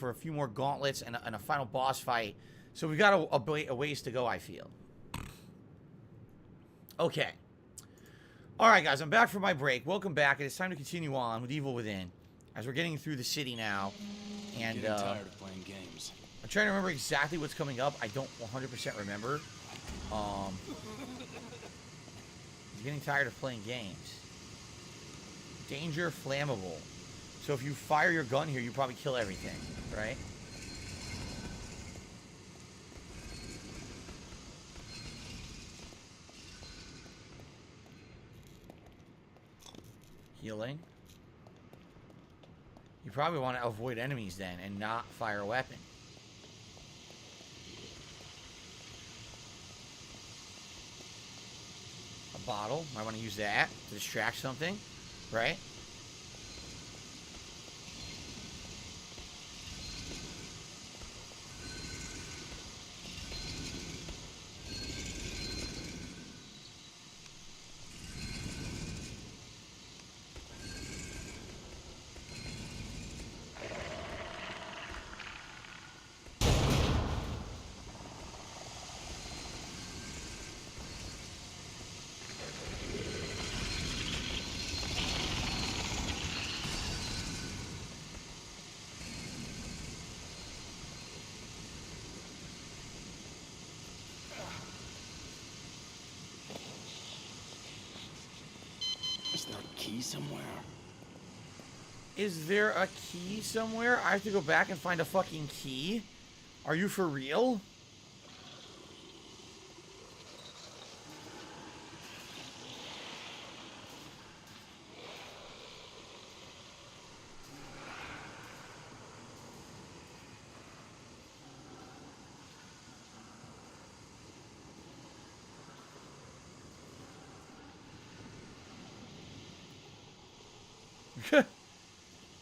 for a few more gauntlets and a final boss fight. So we've got a ways to go, I feel. Okay. Alright, guys, I'm back from my break. Welcome back, and it's time to continue on with Evil Within. As we're getting through the city now. And, getting tired of playing games. I'm trying to remember exactly what's coming up. I don't 100% remember. He's getting tired of playing games. Danger flammable. So if you fire your gun here, you probably kill everything, right? Healing. You probably want to avoid enemies then and not fire a weapon. A bottle. Might want to use that to distract something, right? Is there a key somewhere? Is there a key somewhere? I have to go back and find a fucking key? Are you for real?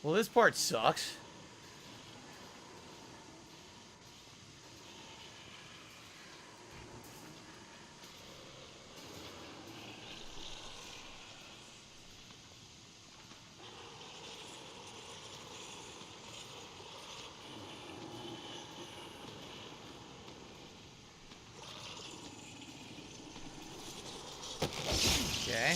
Well, this part sucks. Okay.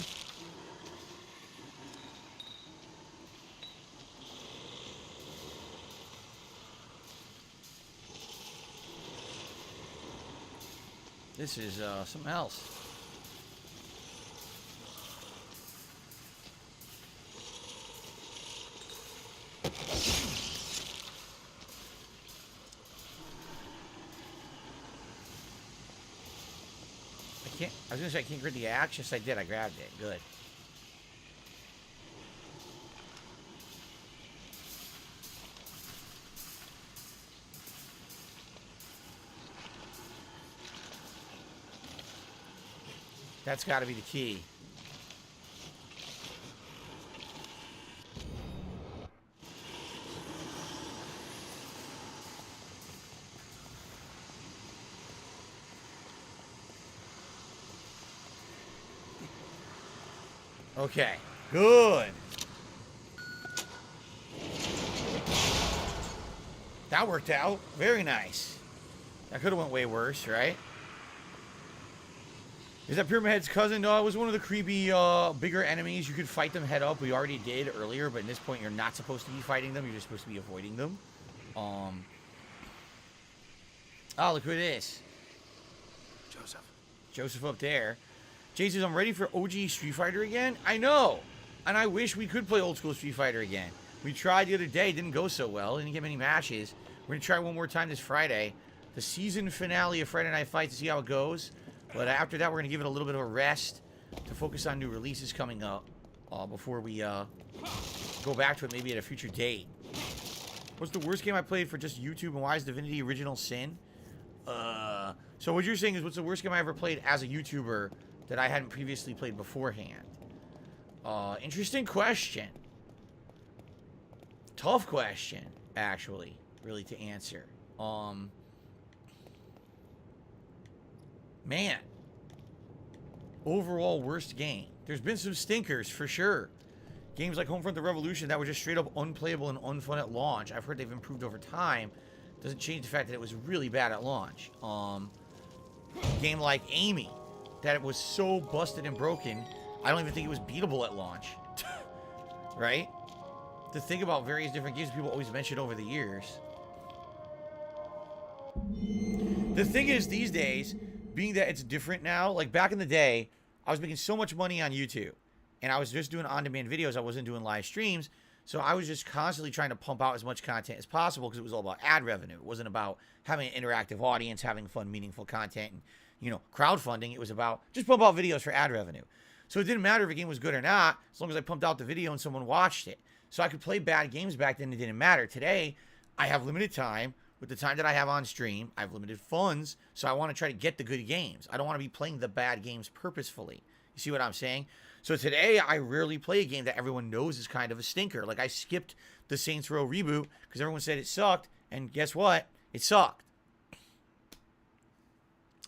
This is something else. I was gonna say I can't grab the axe. Yes, I did. I grabbed it. Good. That's got to be the key. Okay, good. That worked out. Very nice. That could have went way worse, right? Is that Pyramid Head's cousin? No, it was one of the creepy, bigger enemies. You could fight them head up. We already did earlier, but at this point, you're not supposed to be fighting them. You're just supposed to be avoiding them. Oh, look who it is. Joseph. Joseph up there. Jay says, I'm ready for OG Street Fighter again. I know. And I wish we could play old school Street Fighter again. We tried the other day. Didn't go so well. Didn't get many matches. We're going to try one more time this Friday. The season finale of Friday Night Fights to see how it goes. But after that, we're going to give it a little bit of a rest to focus on new releases coming up before we go back to it maybe at a future date. What's the worst game I played for just YouTube, and why is Divinity Original Sin? So what you're saying is, what's the worst game I ever played as a YouTuber that I hadn't previously played beforehand? Interesting question. Tough question, actually, really, to answer. Man. Overall worst game. There's been some stinkers, for sure. Games like Homefront: The Revolution that were just straight up unplayable and unfun at launch. I've heard they've improved over time. Doesn't change the fact that it was really bad at launch. Game like Amy, that it was so busted and broken, I don't even think it was beatable at launch. Right? To think about various different games people always mention over the years. The thing is, these days, being that it's different now, like back in the day, I was making so much money on YouTube. And I was just doing on-demand videos. I wasn't doing live streams. So I was just constantly trying to pump out as much content as possible because it was all about ad revenue. It wasn't about having an interactive audience, having fun, meaningful content, and, you know, crowdfunding. It was about just pump out videos for ad revenue. So it didn't matter if a game was good or not, as long as I pumped out the video and someone watched it. So I could play bad games back then. It didn't matter. Today, I have limited time. With the time that I have on stream, I have limited funds. So I want to try to get the good games. I don't want to be playing the bad games purposefully. You see what I'm saying? So today, I rarely play a game that everyone knows is kind of a stinker. Like, I skipped the Saints Row reboot because everyone said it sucked. And guess what? It sucked.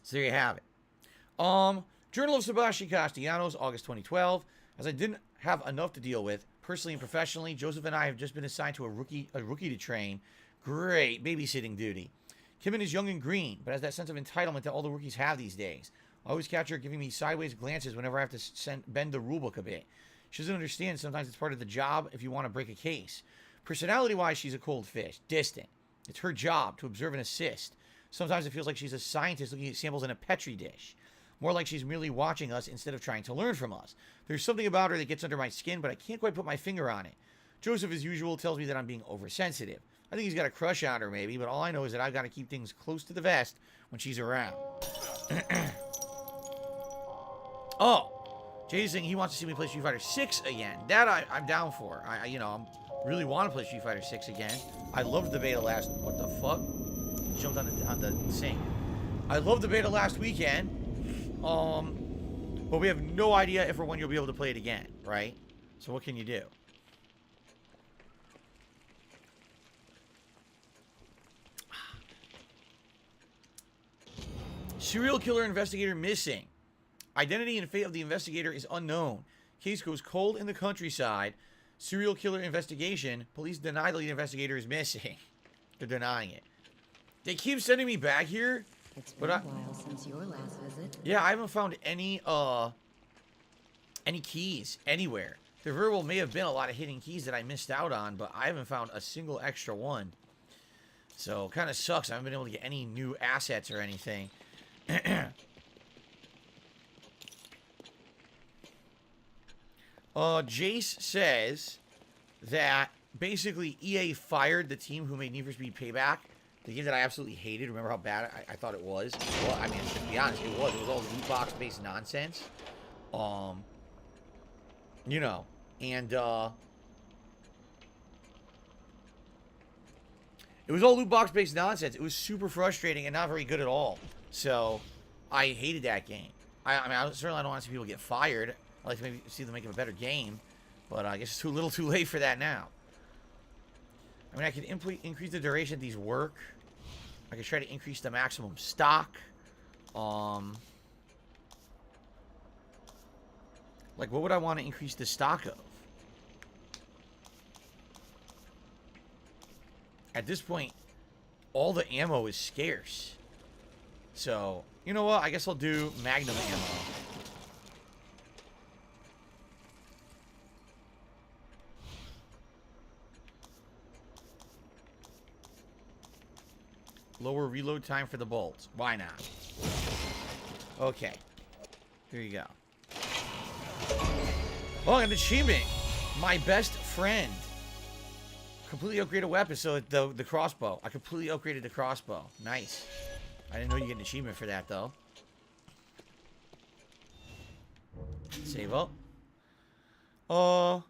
So there you have it. Journal of Sebastian Castellanos, August 2012. As I didn't have enough to deal with, personally and professionally, Joseph and I have just been assigned to a rookie to train. Great babysitting duty. Kim is young and green, but has that sense of entitlement that all the rookies have these days. I always catch her giving me sideways glances whenever I have to bend the rulebook a bit. She doesn't understand sometimes it's part of the job if you want to break a case. Personality-wise, she's a cold fish, distant. It's her job to observe and assist. Sometimes it feels like she's a scientist looking at samples in a Petri dish. More like she's merely watching us instead of trying to learn from us. There's something about her that gets under my skin, but I can't quite put my finger on it. Joseph, as usual, tells me that I'm being oversensitive. I think he's got a crush on her, maybe, but all I know is that I've got to keep things close to the vest when she's around. Oh, Jay's saying he wants to see me play Street Fighter 6 again. That I'm down for. I really want to play Street Fighter 6 again. I loved the beta last... What the fuck? Jumped on the thing. I loved the beta last weekend. But we have no idea if or when you'll be able to play it again, right? So what can you do? Serial killer investigator missing. Identity and fate of the investigator is unknown. Case goes cold in the countryside. Serial killer investigation. Police deny the lead investigator is missing. They're denying it. They keep sending me back here. It's been a while since your last visit. Yeah, I haven't found any keys anywhere. There very well may have been a lot of hidden keys that I missed out on, but I haven't found a single extra one. So, kind of sucks. I haven't been able to get any new assets or anything. Jace says that basically EA fired the team who made Need for Speed Payback, the game that I absolutely hated. Remember how bad I thought it was? Well, I mean, to be honest, it was. It was all loot box based nonsense. You know, and it was all loot box based nonsense. It was super frustrating and not very good at all. So I hated that game. I mean, I certainly don't want to see people get fired. I'd like to maybe see them make a better game, but I guess it's too little too late for that now. I mean, I could increase the duration of these work. I could try to increase the maximum stock. Like, what would I want to increase the stock of? At this point, all the ammo is scarce. So, you know what? I guess I'll do Magnum ammo. Lower reload time for the bolts. Why not? Okay. Here you go. Oh, an achievement. My best friend. Completely upgraded weapon. So the crossbow. I completely upgraded the crossbow. Nice. I didn't know you get an achievement for that, though. Save up. How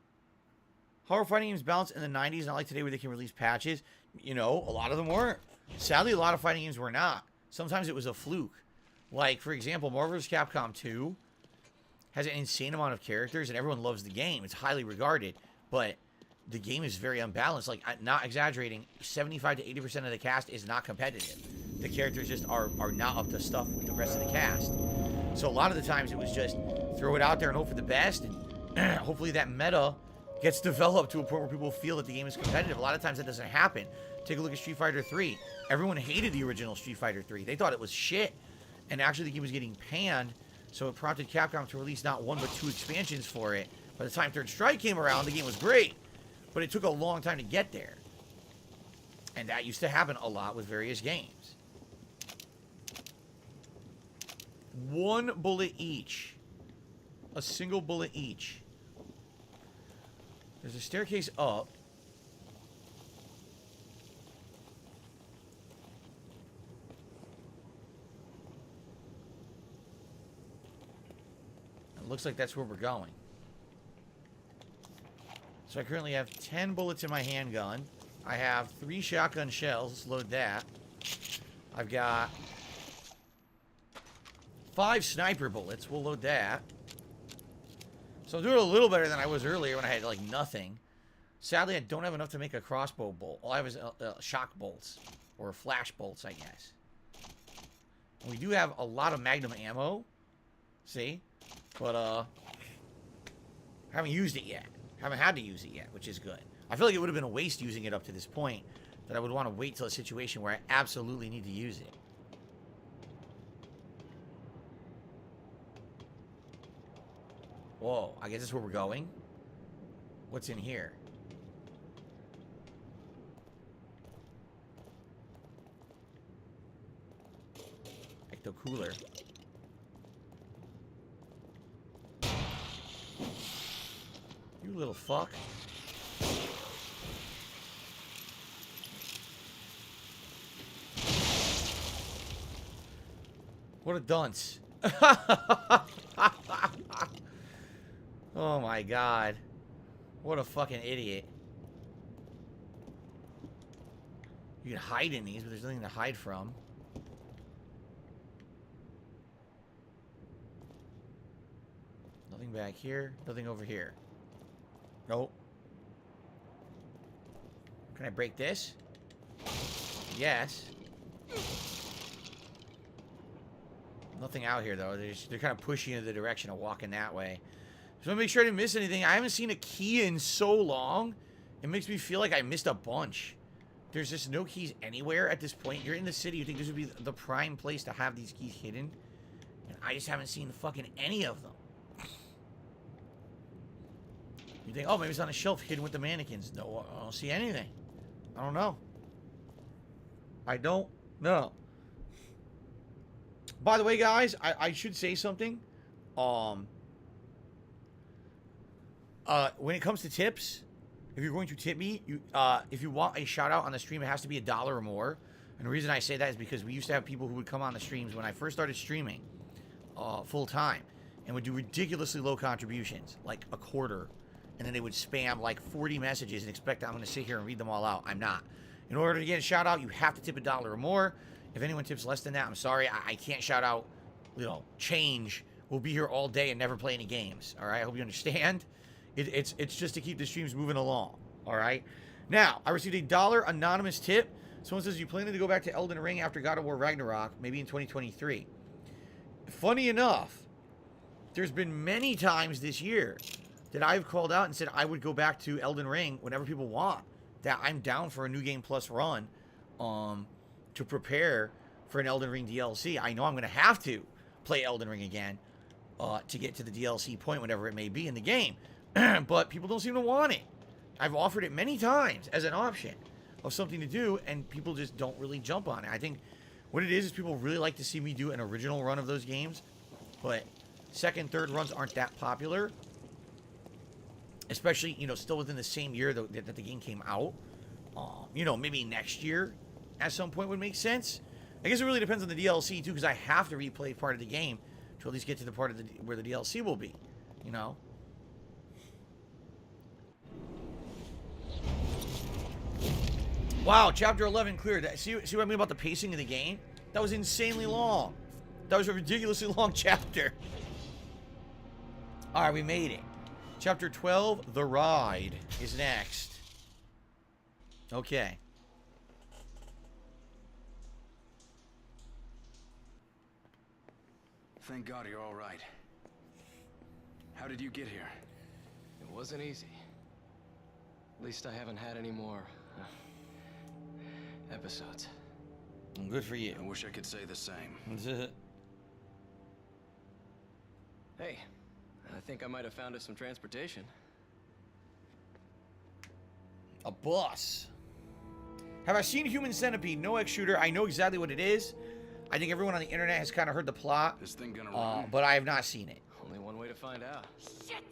are fighting games balanced in the 90s? Not like today where they can release patches. You know, a lot of them weren't. Sadly, a lot of fighting games were not. Sometimes it was a fluke. Like, for example, Marvel vs. Capcom 2 has an insane amount of characters, and everyone loves the game. It's highly regarded, but the game is very unbalanced. Like, not exaggerating, 75 to 80% of the cast is not competitive. The characters just are not up to stuff with the rest of the cast. So a lot of the times it was just throw it out there and hope for the best, and hopefully that meta gets developed to a point where people feel that the game is competitive. A lot of times that doesn't happen. Take a look at Street Fighter 3. Everyone hated the original Street Fighter 3. They thought it was shit. And actually the game was getting panned, so it prompted Capcom to release not 1 but 2 expansions for it. By the time Third Strike came around, the game was great. But it took a long time to get there. And that used to happen a lot with various games. 1 bullet each. A single bullet each. There's a staircase up. It looks like that's where we're going. So I currently have 10 bullets in my handgun. I have 3 shotgun shells. Let's load that. I've got 5 sniper bullets. We'll load that. So I'm doing a little better than I was earlier when I had, like, nothing. Sadly, I don't have enough to make a crossbow bolt. All I have is shock bolts. Or flash bolts, I guess. And we do have a lot of magnum ammo. See? But, haven't used it yet. Haven't had to use it yet, which is good. I feel like it would have been a waste using it up to this point. That I would want to wait till a situation where I absolutely need to use it. Whoa, I guess that's where we're going. What's in here? Ecto cooler. You little fuck. What a dunce. Oh my god. What a fucking idiot. You can hide in these, but there's nothing to hide from. Nothing back here. Nothing over here. Nope. Can I break this? Yes. Nothing out here, though. They're kind of pushing you in the direction of walking that way. Just want to make sure I didn't miss anything. I haven't seen a key in so long. It makes me feel like I missed a bunch. There's just no keys anywhere at this point. You're in the city. You think this would be the prime place to have these keys hidden. And I just haven't seen fucking any of them. You think, oh, maybe it's on a shelf hidden with the mannequins. No, I don't see anything. I don't know. I don't know. By the way, guys, I should say something. When it comes to tips, if you're going to tip me, if you want a shout out on the stream, it has to be $1 or more. And the reason I say that is because we used to have people who would come on the streams when I first started streaming full time and would do ridiculously low contributions, like a quarter. And then they would spam like 40 messages and expect I'm going to sit here and read them all out. I'm not. In order to get a shout out, you have to tip $1 or more. If anyone tips less than that, I'm sorry. I can't shout out, you know, change. We'll be here all day and never play any games. All right. I hope you understand. It's just to keep the streams moving along. All right. Now, I received $1 anonymous tip. Someone says, you planning to go back to Elden Ring after God of War Ragnarok, maybe in 2023? Funny enough, there's been many times this year that I've called out and said I would go back to Elden Ring whenever people want. That I'm down for a New Game Plus run to prepare for an Elden Ring DLC. I know I'm going to have to play Elden Ring again to get to the DLC point, whatever it may be in the game. But people don't seem to want it. I've offered it many times as an option of something to do, and people just don't really jump on it. I think what it is people really like to see me do an original run of those games, but second, third runs aren't that popular. Especially, you know, still within the same year that the game came out. You know, maybe next year at some point would make sense. I guess it really depends on the DLC, too, because I have to replay part of the game to at least get to the part of where the DLC will be, you know? Wow, Chapter 11 cleared. See what I mean about the pacing of the game? That was insanely long. That was a ridiculously long chapter. All right, we made it. Chapter 12, The Ride, is next. Okay. Thank God you're all right. How did you get here? It wasn't easy. At least I haven't had any more episodes. Good for you. I wish I could say the same. Hey, I think I might have found us some transportation. A bus. Have I seen Human Centipede? No X Shooter. I know exactly what it is. I think everyone on the internet has kind of heard the plot. This thing gonna run? But I have not seen it. Only one way to find out. Shit!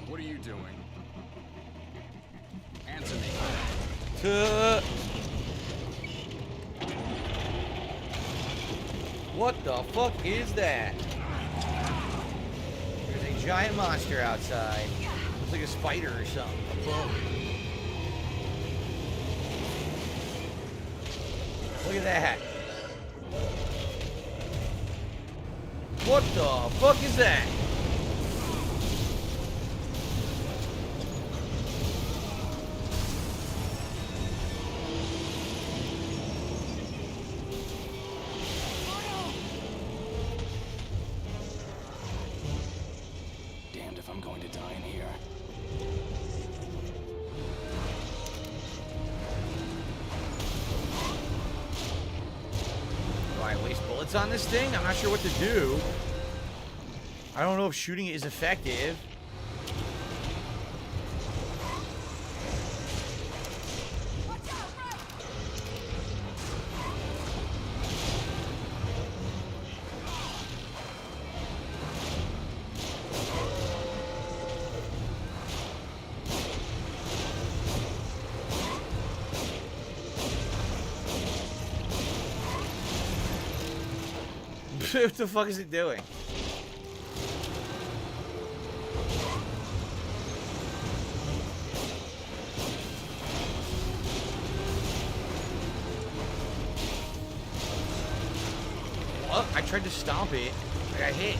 What are you doing? Answer me. What the fuck is that? There's a giant monster outside. Looks like a spider or something. A bug. Look at that. What the fuck is that? Damned if I'm going to die in here. Do I waste bullets on this thing? I'm not sure what to do. I don't know if shooting it is effective. What the fuck is it doing? What? I tried to stomp it. I got hit.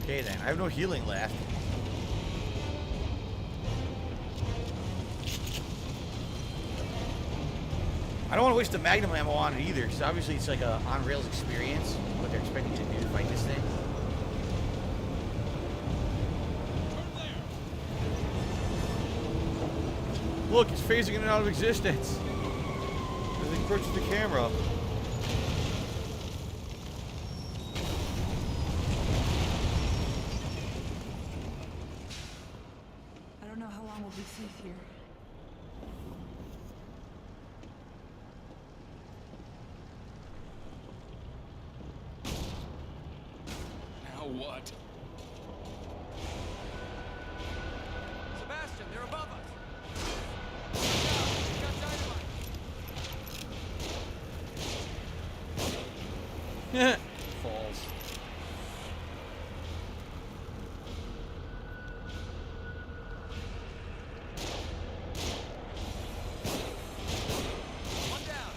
Okay then, I have no healing left. I don't want to waste the magnum ammo on it either, because obviously it's like a on-rails experience, what they're expecting you to do to fight this thing. Look, it's phasing in and out of existence as it approaches the camera. I don't know how long we'll be safe here. Now what? Sebastian, they're above us. Falls. One down.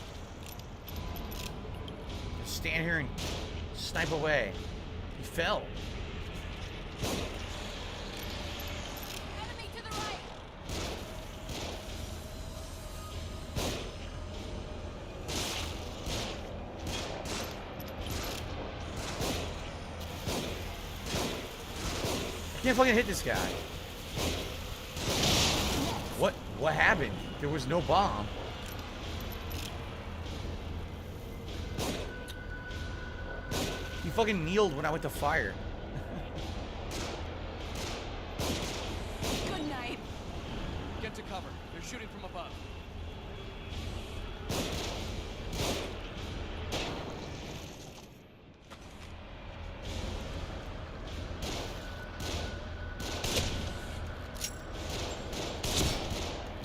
Just stand here and snipe away. He fell. Enemy to the right! I can't fucking hit this guy. What happened? There was no bomb. He fucking kneeled when I went to fire. Good night. Get to cover. They're shooting from above.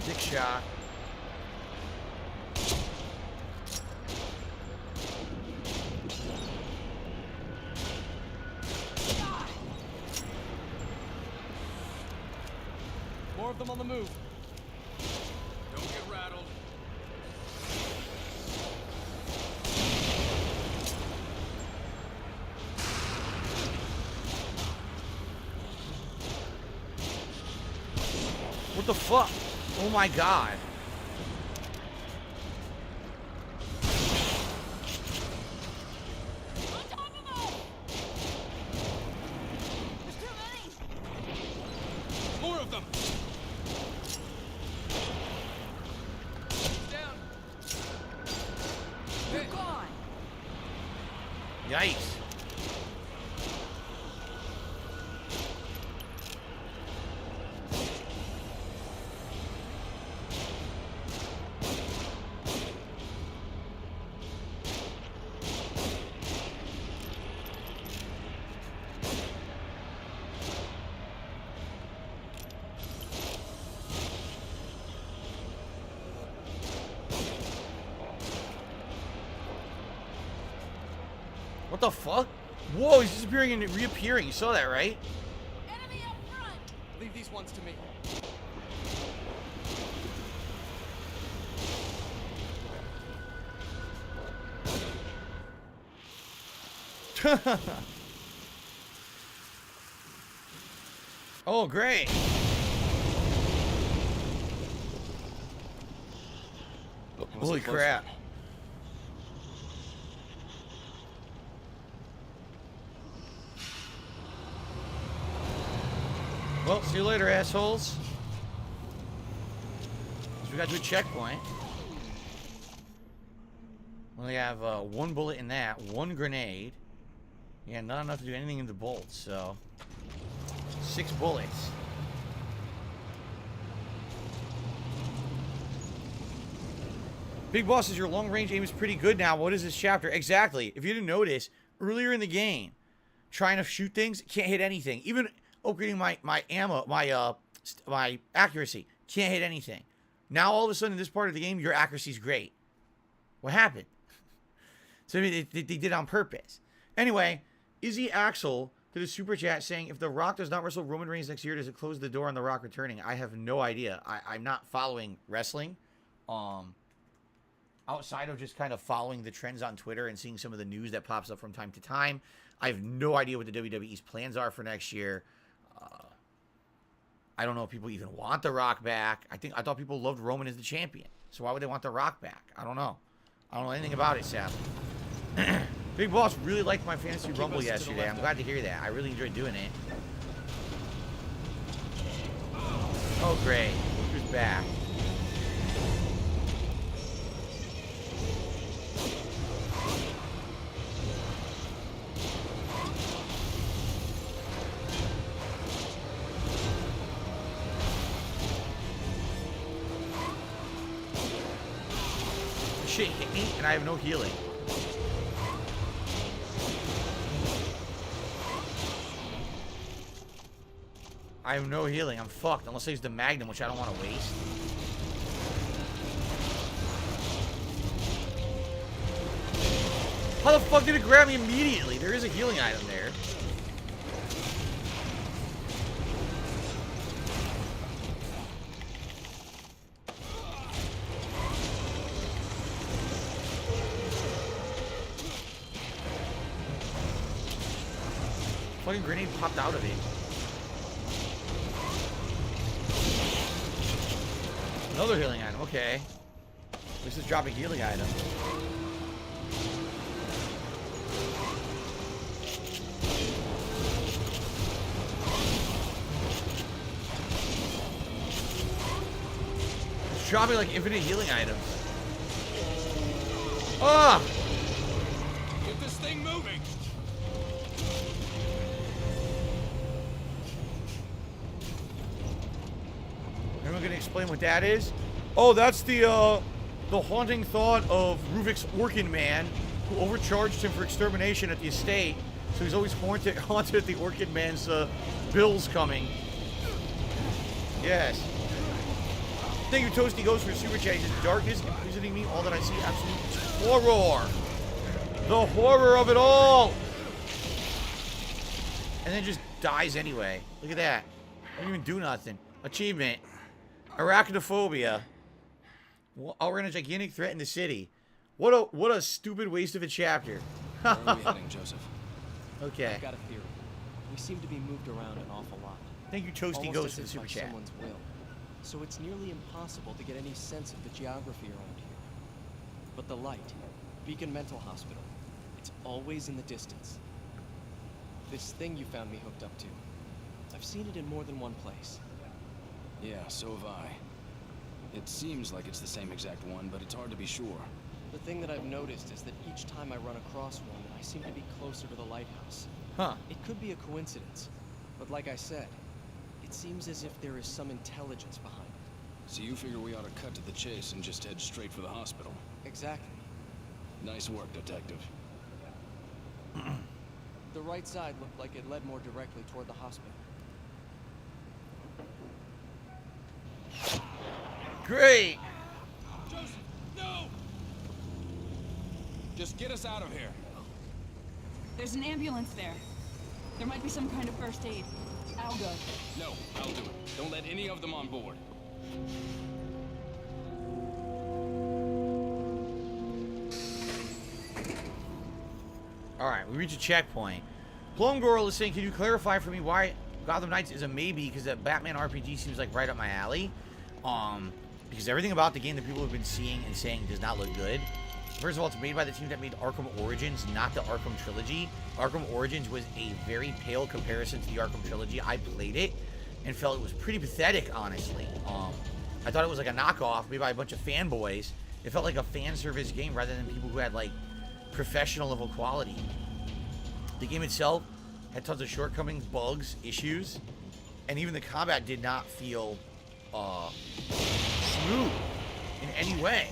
Dick shot. More of them on the move. Don't get rattled. What the fuck? Oh my god. Yikes. What the fuck? Whoa, he's disappearing and reappearing. You saw that, right? Enemy up front! Leave these ones to me. Oh, great. Holy crap. Well, see you later, assholes. So we got to a checkpoint. We only have one bullet in that, one grenade. Yeah, not enough to do anything in the bolts, so 6 bullets. Big Boss says your long-range aim is pretty good now. What is this chapter? Exactly. If you didn't notice, earlier in the game, trying to shoot things, can't hit anything. Even upgrading my ammo, my accuracy, can't hit anything. Now all of a sudden in this part of the game, your accuracy's great. What happened? So I mean, they did it on purpose. Anyway, Izzy Axel did a super chat saying, if The Rock does not wrestle Roman Reigns next year, does it close the door on The Rock returning? I have no idea. I'm not following wrestling. Outside of just kind of following the trends on Twitter and seeing some of the news that pops up from time to time, I have no idea what the WWE's plans are for next year. I don't know if people even want The Rock back. I thought people loved Roman as the champion. So why would they want The Rock back? I don't know. I don't know anything about it, Seth. Big Boss really liked my Fantasy Rumble yesterday. I'm glad to hear that. I really enjoyed doing it. Oh, great. Who's back? Shit hit me and I have no healing. I have no healing. I'm fucked unless I use the Magnum, which I don't want to waste. How the fuck did it grab me immediately? There is a healing item there. Fucking grenade popped out of it. Another healing item, okay. This is dropping healing item. It's dropping like infinite healing items. Ah! Get this thing moving. Anyone gonna explain what that is? Oh, that's the haunting thought of Ruvik's Orkin Man, who overcharged him for extermination at the estate. So he's always haunted at the Orchid Man's bills coming. Yes. Thank you, Toasty Ghost, for super chat. He says, darkness imprisoning me, all that I see, absolute horror. The horror of it all. And then just dies anyway. Look at that. Didn't even do nothing. Achievement. Arachnophobia. I'll run a gigantic threat in the city. What a stupid waste of a chapter. Where are we heading, Joseph? Okay. I've got a theory. We seem to be moved around an awful lot. Thank you, Toasty Almost Ghost, as for the if super by chat. someone's will. So it's nearly impossible to get any sense of the geography around here. But the light, Beacon Mental Hospital, it's always in the distance. This thing you found me hooked up to, I've seen it in more than one place. Yeah, so have I. It seems like it's the same exact one, but it's hard to be sure. The thing that I've noticed is that each time I run across one, I seem to be closer to the lighthouse. Huh. It could be a coincidence, but like I said, it seems as if there is some intelligence behind it. So you figure we ought to cut to the chase and just head straight for the hospital? Exactly. Nice work, Detective. The right side looked like it led more directly toward the hospital. Great. Joseph, no! Just get us out of here. There's an ambulance there. There might be some kind of first aid. I'll go. No, I'll do it. Don't let any of them on board. Alright, we reach a checkpoint. Plum Girl is saying, can you clarify for me why Gotham Knights is a maybe? Because that Batman RPG seems like right up my alley. Because everything about the game that people have been seeing and saying does not look good. First of all, it's made by the team that made Arkham Origins, not the Arkham Trilogy. Arkham Origins was a very pale comparison to the Arkham Trilogy. I played it and felt it was pretty pathetic, honestly. I thought it was like a knockoff made by a bunch of fanboys. It felt like a fan service game rather than people who had like professional level quality. The game itself had tons of shortcomings, bugs, issues, and even the combat did not feel smooth in any way.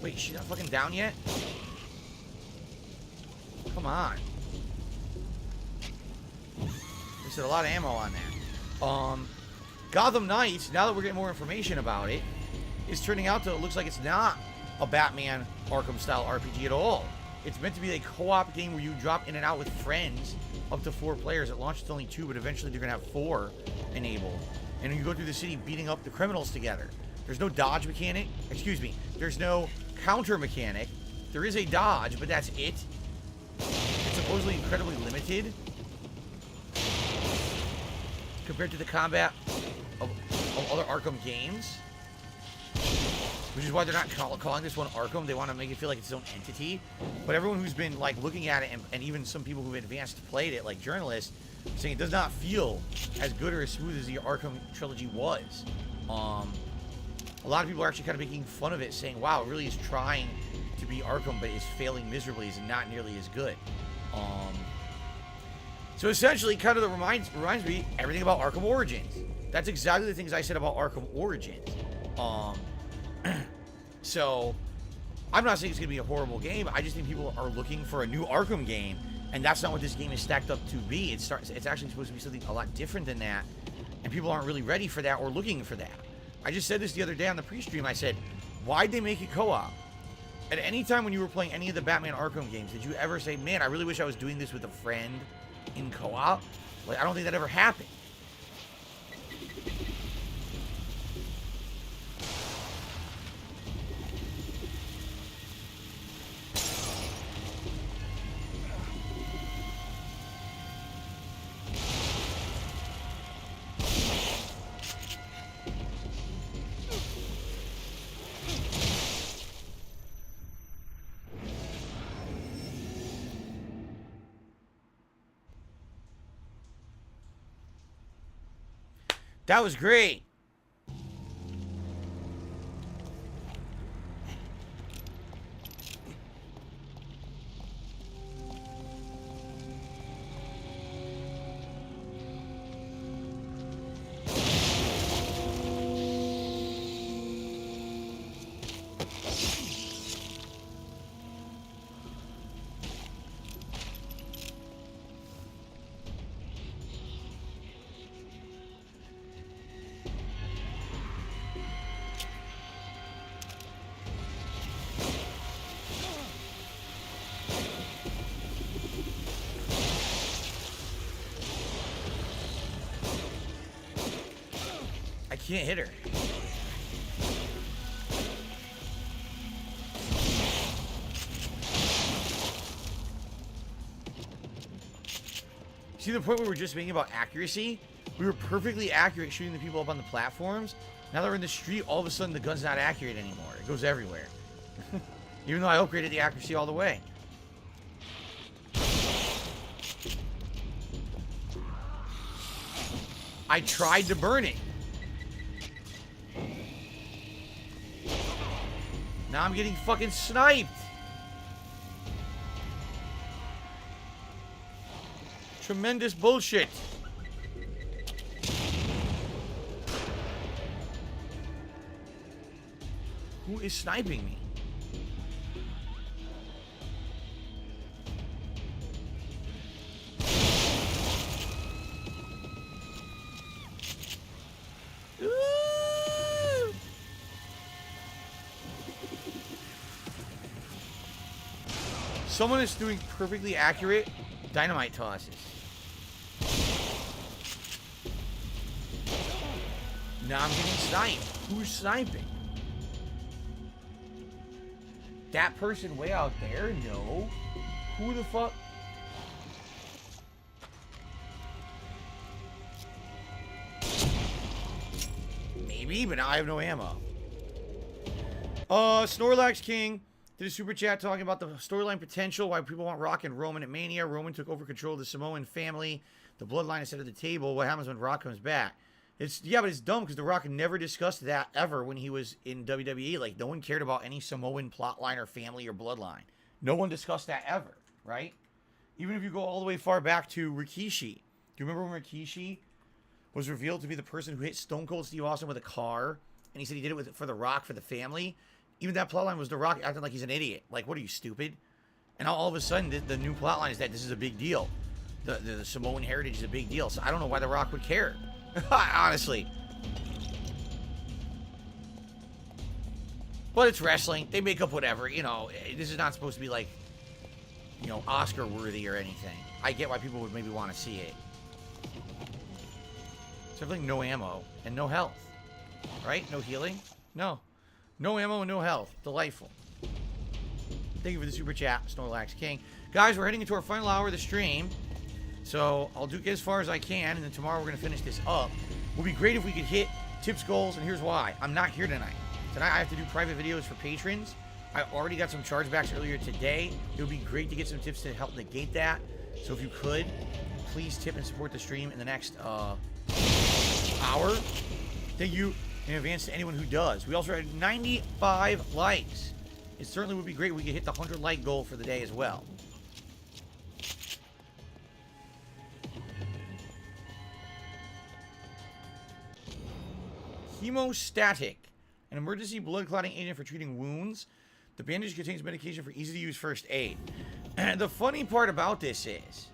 Wait, she's not fucking down yet? Come on. There's a lot of ammo on that. Gotham Knights, now that we're getting more information about it, is turning out to, it looks like it's not a Batman Arkham style RPG at all. It's meant to be a co-op game where you drop in and out with friends, up to 4 players. At launch it's only 2, but eventually they're gonna have 4 enabled. And you go through the city beating up the criminals together. There's no dodge mechanic. Excuse me. There's no counter mechanic. There is a dodge, but that's it. It's supposedly incredibly limited compared to the combat of other Arkham games. Which is why they're not calling this one Arkham. They want to make it feel like it's its own entity. But everyone who's been like looking at it, and even some people who've advanced played it, like journalists, saying it does not feel as good or as smooth as the Arkham trilogy was. A lot of people are actually kind of making fun of it, saying, wow, it really is trying to be Arkham, but is failing miserably, is not nearly as good. So essentially, kind of reminds me everything about Arkham Origins. That's exactly the things I said about Arkham Origins. So, I'm not saying it's going to be a horrible game. I just think people are looking for a new Arkham game, and that's not what this game is stacked up to be. It's actually supposed to be something a lot different than that, and people aren't really ready for that or looking for that. I just said this the other day on the pre-stream. I said, why'd they make it co-op? At any time when you were playing any of the Batman Arkham games, did you ever say, man, I really wish I was doing this with a friend in co-op? Like, I don't think that ever happened. That was great. I can't hit her. See the point we were just making about accuracy? We were perfectly accurate shooting the people up on the platforms. Now that we're in the street, all of a sudden the gun's not accurate anymore. It goes everywhere. Even though I upgraded the accuracy all the way. I tried to burn it. Now I'm getting fucking sniped. Tremendous bullshit. Who is sniping me? Ooh. Someone is doing perfectly accurate dynamite tosses. Now I'm getting sniped. Who's sniping? That person way out there? No. Who the fuck? Maybe, but now I have no ammo. Snorlax King did a super chat talking about the storyline potential, why people want Rock and Roman at Mania. Roman took over control of the Samoan family. The bloodline is set at the table. What happens when Rock comes back? Yeah, but it's dumb because The Rock never discussed that ever when he was in WWE. Like, no one cared about any Samoan plotline or family or bloodline. No one discussed that ever, right? Even if you go all the way far back to Rikishi. Do you remember when Rikishi was revealed to be the person who hit Stone Cold Steve Austin with a car? And he said he did it for The Rock, for the family. Even that plotline was The Rock acting like he's an idiot. Like, what are you, stupid? And all of a sudden, the new plotline is that this is a big deal. The Samoan heritage is a big deal. So I don't know why The Rock would care. Honestly. But it's wrestling. They make up whatever. You know, this is not supposed to be like, you know, Oscar worthy or anything. I get why people would maybe want to see it. It's definitely no ammo and no health. Right? No healing? No. No ammo and no health. Delightful. Thank you for the super chat, Snorlax King. Guys, we're heading into our final hour of the stream. So I'll get as far as I can, and then tomorrow we're going to finish this up. It would be great if we could hit tips goals, and here's why. I'm not here tonight. Tonight I have to do private videos for patrons. I already got some chargebacks earlier today. It would be great to get some tips to help negate that. So if you could, please tip and support the stream in the next hour. Thank you in advance to anyone who does. We also had 95 likes. It certainly would be great if we could hit the 100 like goal for the day as well. Hemostatic, an emergency blood clotting agent for treating wounds. The bandage contains medication for easy-to-use first aid. And the funny part about this is,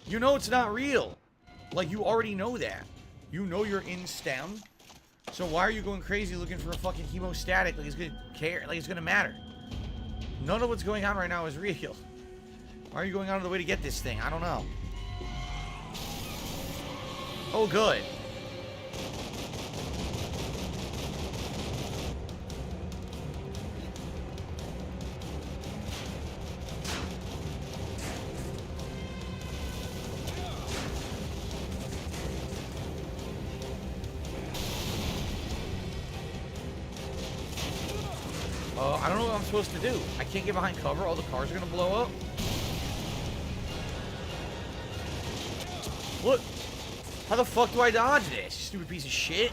you know it's not real. Like, you already know that. You know you're in STEM. So why are you going crazy looking for a fucking hemostatic like it's gonna care, like it's gonna matter? None of what's going on right now is real. Why are you going out of the way to get this thing? I don't know. Oh, good. I don't know what I'm supposed to do. I can't get behind cover. All the cars are going to blow up. Look. How the fuck do I dodge this, you stupid piece of shit?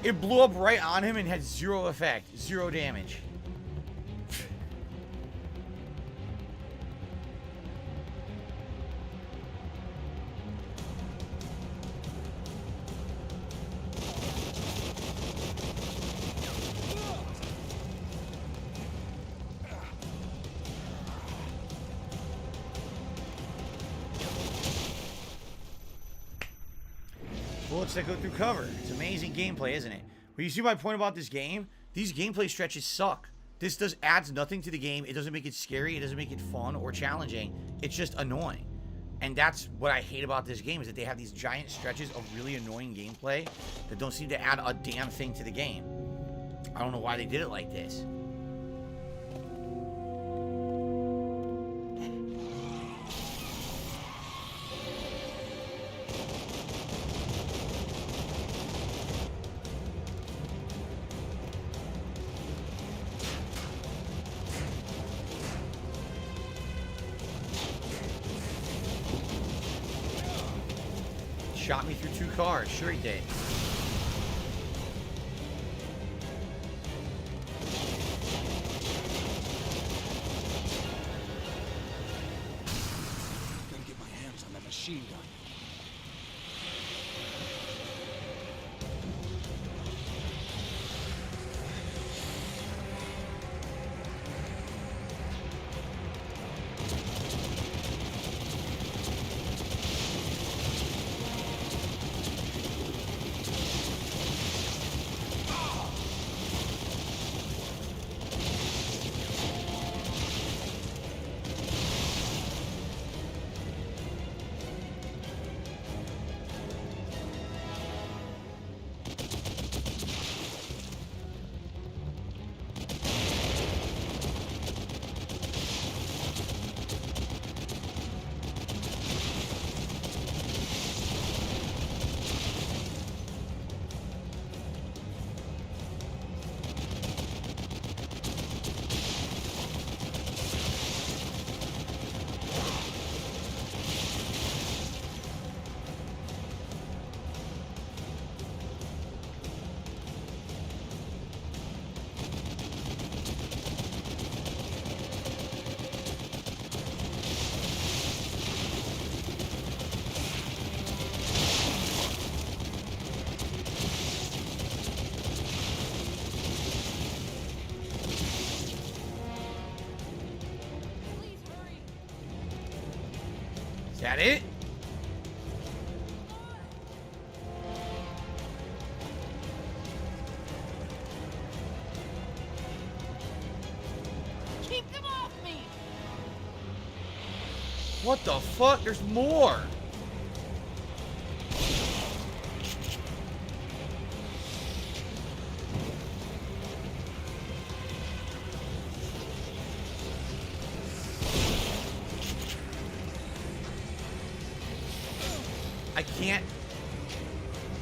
It blew up right on him and had zero effect, zero damage. Bullets that go through cover. It's amazing gameplay, isn't it? But you see my point about this game? These gameplay stretches suck. This adds nothing to the game. It doesn't make it scary. It doesn't make it fun or challenging. It's just annoying. And that's what I hate about this game, is that they have these giant stretches of really annoying gameplay that don't seem to add a damn thing to the game. I don't know why they did it like this. Shot me through 2 cars. Sure he did. Gotta get my hands on that machine gun. Is that it? Keep them off me! What the fuck? There's more!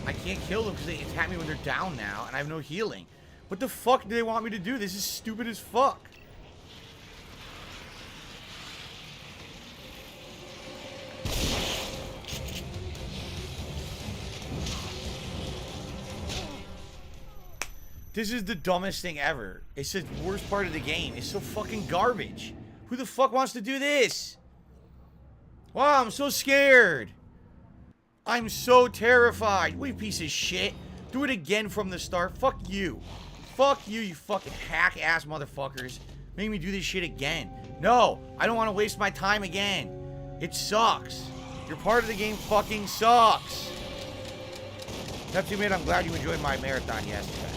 I can't kill them because they attack me when they're down now, and I have no healing. What the fuck do they want me to do? This is stupid as fuck. This is the dumbest thing ever. It's the worst part of the game. It's so fucking garbage. Who the fuck wants to do this? Wow, I'm so scared. I'm so terrified. What, you piece of shit. Do it again from the start. Fuck you. Fuck you, you fucking hack-ass motherfuckers. Make me do this shit again. No, I don't want to waste my time again. It sucks. Your part of the game fucking sucks. That's too bad. I'm glad you enjoyed my marathon yesterday.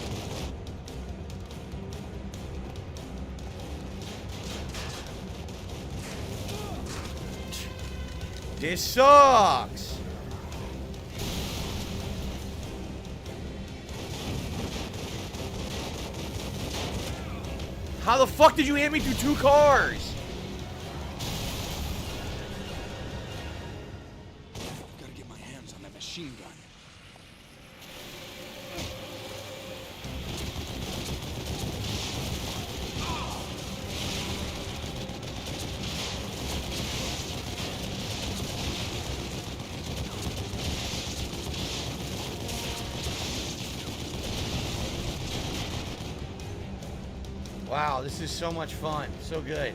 This sucks. How the fuck did you hit me through 2 cars? Gotta get my hands on that machine gun. Wow, this is so much fun. So good.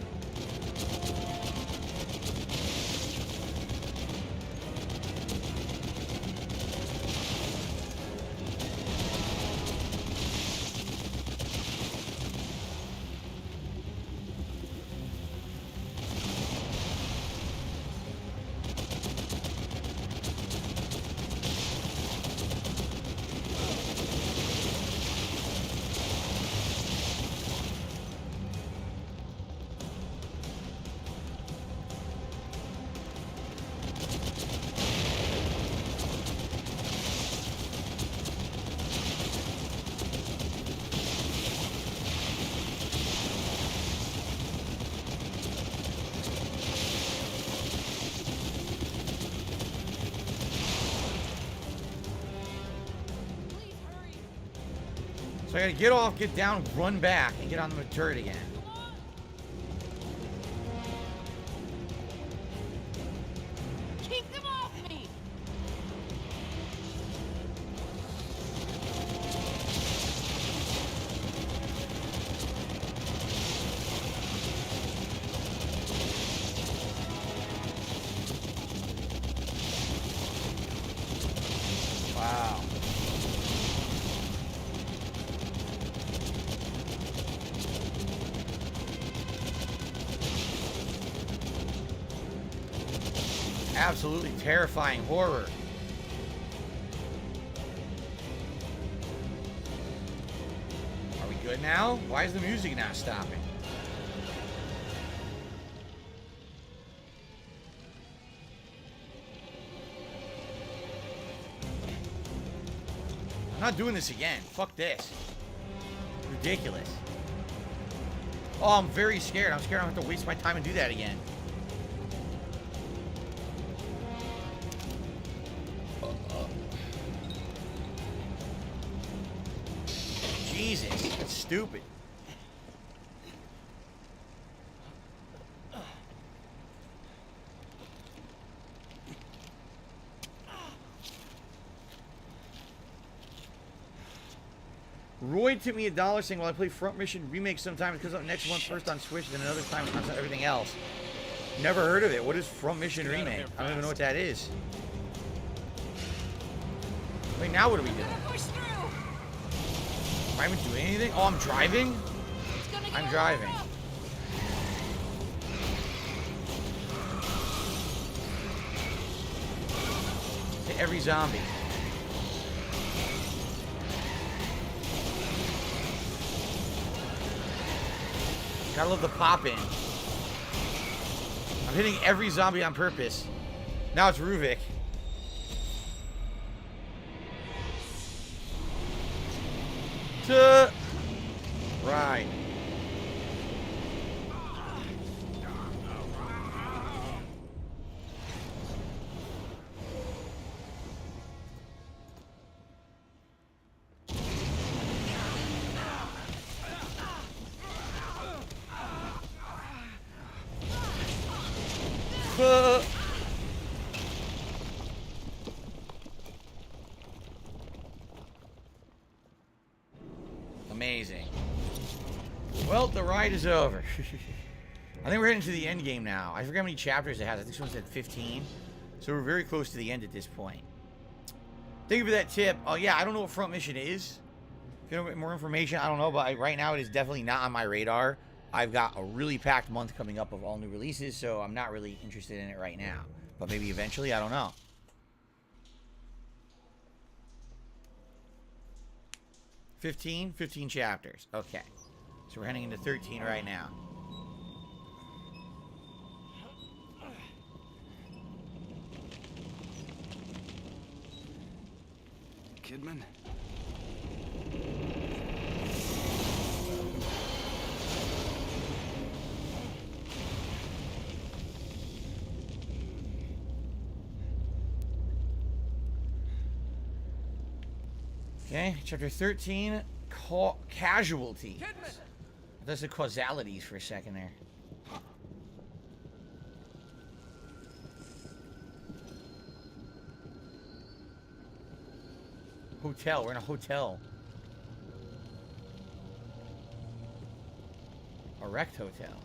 So I gotta get off, get down, run back, and get on the turret again. Keep them off me! Wow. Absolutely terrifying horror. Are we good now? Why is the music not stopping? I'm not doing this again. Fuck this. Ridiculous. Oh, I'm very scared. I'm scared I don't have to waste my time and do that again. Jesus, that's stupid. Roy tipped me $1 saying, while I play Front Mission Remake sometimes, because up next month first on Switch, then another time on everything else. Never heard of it. What is Front Mission Remake? I don't even know what that is. Wait, now what are we doing? Push through! Am I even doing anything? Oh, I'm driving? It's gonna get I'm driving. rough. Hit every zombie. Gotta love the pop in. I'm hitting every zombie on purpose. Now it's Ruvik. Right. Amazing. Well, the ride is over. I think we're heading to the end game now. I forget how many chapters it has. I think this one said 15. So we're very close to the end at this point. Thank you for that tip. Oh, yeah, I don't know what Front Mission is. If you know more information, I don't know. But right now, it is definitely not on my radar. I've got a really packed month coming up of all new releases, so I'm not really interested in it right now. But maybe eventually, I don't know. $15 chapters. Okay. So we're heading into 13 right now. Kidman? Okay, chapter 13, casualties. That's the causalities for a second there. Hotel, we're in a hotel. A wrecked hotel.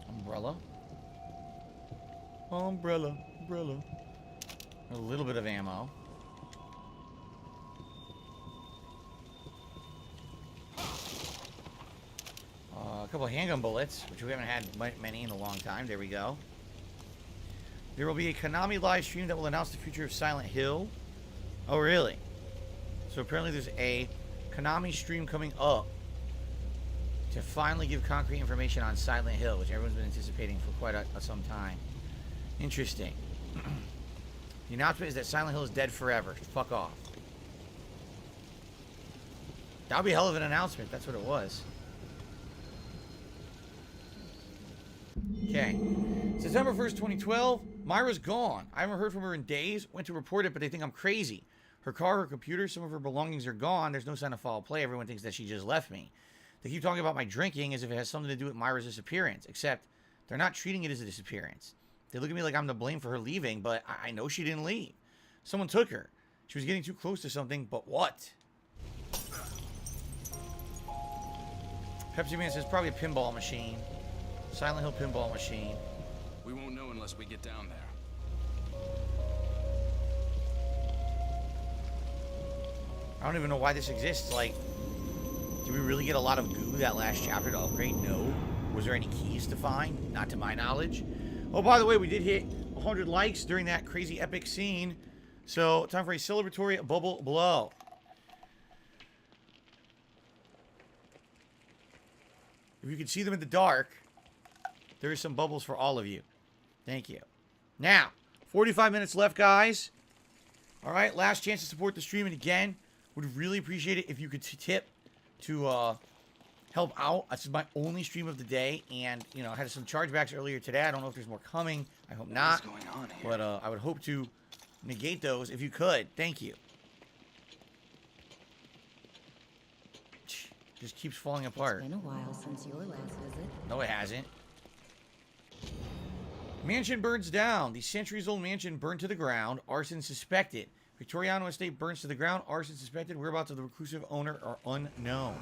Umbrella. Umbrella, umbrella. A little bit of ammo. A couple of handgun bullets, which we haven't had many in a long time. There we go. There will be a Konami live stream that will announce the future of Silent Hill. Oh, really? So apparently there's a Konami stream coming up to finally give concrete information on Silent Hill, which everyone's been anticipating for quite some time. Interesting. The announcement is that Silent Hill is dead forever. Fuck off. That would be a hell of an announcement. That's what it was. Okay. September 1st, 2012. Myra's gone. I haven't heard from her in days. Went to report it, but they think I'm crazy. Her car, her computer, some of her belongings are gone. There's no sign of foul play. Everyone thinks that she just left me. They keep talking about my drinking as if it has something to do with Myra's disappearance, except they're not treating it as a disappearance. They look at me like I'm to blame for her leaving, but I know she didn't leave. Someone took her. She was getting too close to something, but what? Pepsi Man says probably a pinball machine. Silent Hill pinball machine. We won't know unless we get down there. I don't even know why this exists. Like, did we really get a lot of goo that last chapter to upgrade? No. Was there any keys to find? Not to my knowledge. Oh, by the way, we did hit 100 likes during that crazy epic scene. So, time for a celebratory bubble blow. If you can see them in the dark, there is some bubbles for all of you. Thank you. Now, 45 minutes left, guys. All right, last chance to support the stream. And again, would really appreciate it if you could tip to help out. This is my only stream of the day. And, you know, I had some chargebacks earlier today. I don't know if there's more coming. I hope not. What's going on here? But I would hope to negate those if you could. Thank you. Just keeps falling apart. It's been a while since your last visit. No, it hasn't. Mansion burns down. The centuries-old mansion burned to the ground. Arson suspected. Victoriano estate burns to the ground. Arson suspected. Whereabouts of the reclusive owner are unknown.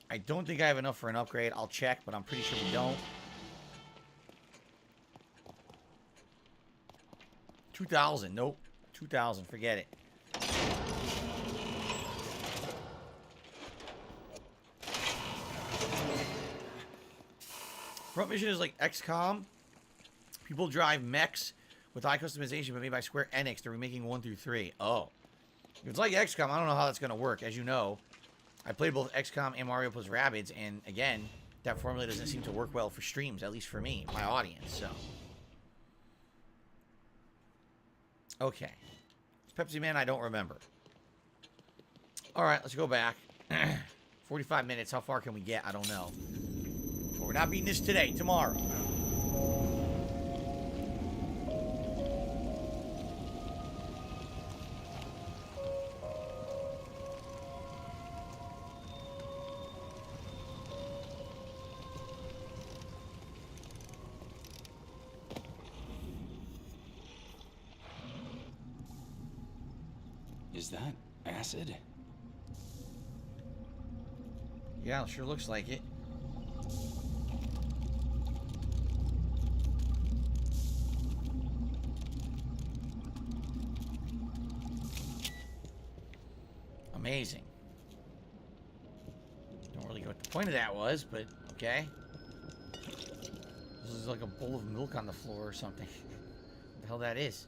I don't think I have enough for an upgrade. I'll check, but I'm pretty sure we don't. 2,000. Nope. 2,000. Forget it. Front mission is like XCOM. People drive mechs with high customization, but made by Square Enix. They're remaking 1 through 3. Oh. If it's like XCOM, I don't know how that's going to work. As you know, I played both XCOM and Mario plus Rabbids, and again, that formula doesn't seem to work well for streams, at least for me, my audience, so. Okay. Pepsi Man, I don't remember. Alright, let's go back. 45 minutes, how far can we get? I don't know. But we're not beating this today, tomorrow. Is that acid? Yeah, it sure looks like it. Amazing. Don't really know what the point of that was, but okay. This is like a bowl of milk on the floor or something. What the hell that is?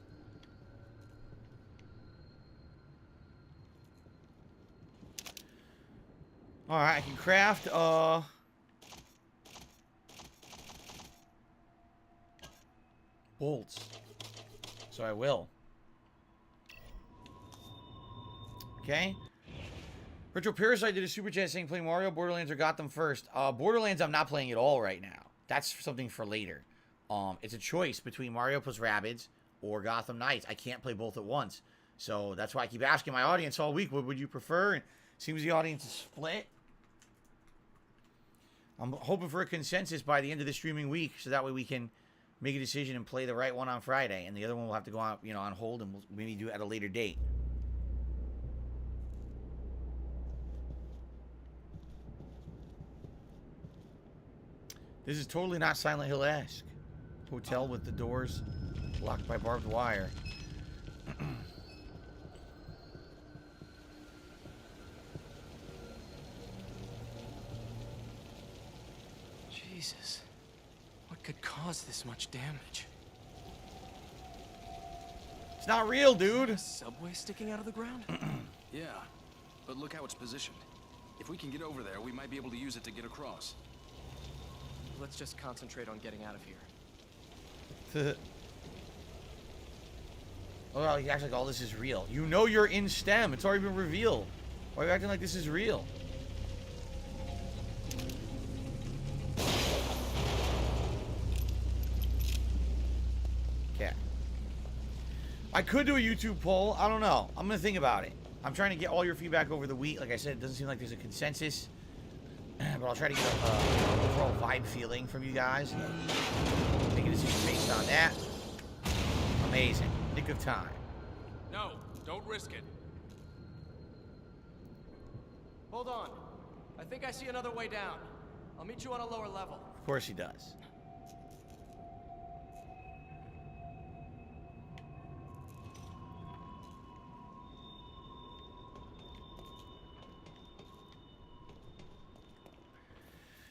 Alright, I can craft, bolts. So I will. Okay. Retro Parasite did a super chat saying play Mario, Borderlands, or Gotham first. Borderlands I'm not playing at all right now. That's something for later. It's a choice between Mario plus Rabbids or Gotham Knights. I can't play both at once. So that's why I keep asking my audience all week, what would you prefer? And it seems the audience is split. I'm hoping for a consensus by the end of the streaming week, so that way we can make a decision and play the right one on Friday, and the other one will have to go on, you know, on hold, and we'll maybe do it at a later date. This is totally not Silent Hill-esque. Hotel with the doors locked by barbed wire. Jesus. What could cause this much damage? It's not real, dude. A subway sticking out of the ground? Yeah, but look how it's positioned. If we can get over there, we might be able to use it to get across. Let's just concentrate on getting out of here. Oh, well, you act like all this is real. You know you're in STEM. It's already been revealed. Why are you acting like this is real? Okay. I could do a YouTube poll. I don't know. I'm going to think about it. I'm trying to get all your feedback over the week. Like I said, it doesn't seem like there's a consensus. But I'll try to get an overall vibe feeling from you guys. Make a decision based on that. Amazing. Nick of time. No, don't risk it. Hold on. I think I see another way down. I'll meet you on a lower level. Of course he does.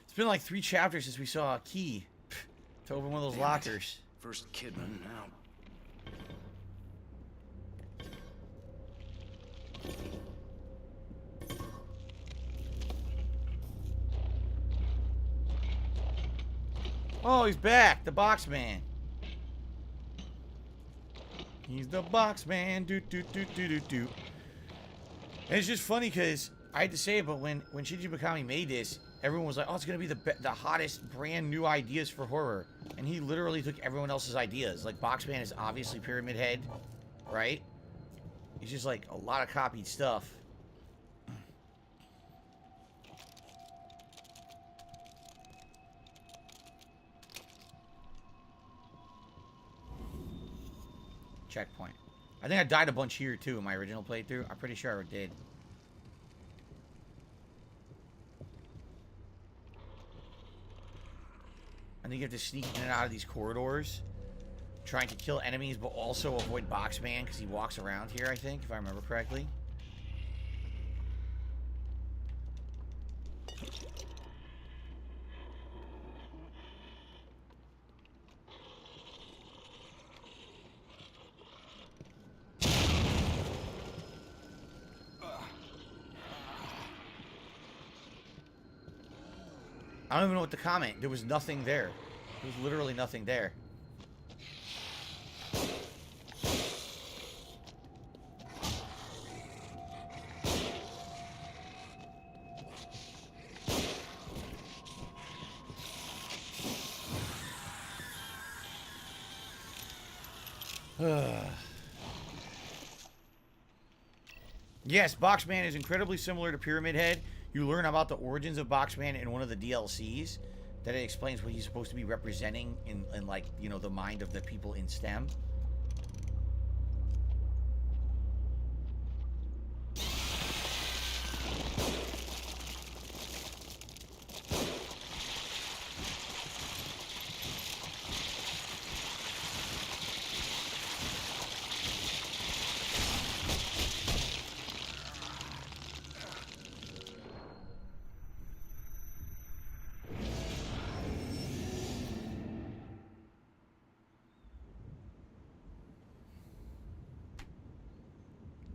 It's been like 3 chapters since we saw a key to open one of those lockers. First Kidman, now. Oh, he's back. The Boxman. He's the Boxman. Do do do do do do. And it's just funny because I had to say it, but when Shinji Mikami made this, everyone was like, "Oh, it's gonna be the hottest brand new ideas for horror," and he literally took everyone else's ideas. Like Boxman is obviously Pyramid Head, right? It's just like a lot of copied stuff. Checkpoint. I think I died a bunch here too in my original playthrough. I'm pretty sure I did. I think you have to sneak in and out of these corridors, trying to kill enemies, but also avoid Boxman because he walks around here, I think, if I remember correctly. I don't even know what to comment. There was nothing there. There was literally nothing there. Yes, Boxman is incredibly similar to Pyramid Head. You learn about the origins of Boxman in one of the DLCs that it explains what he's supposed to be representing in like, you know, the mind of the people in STEM.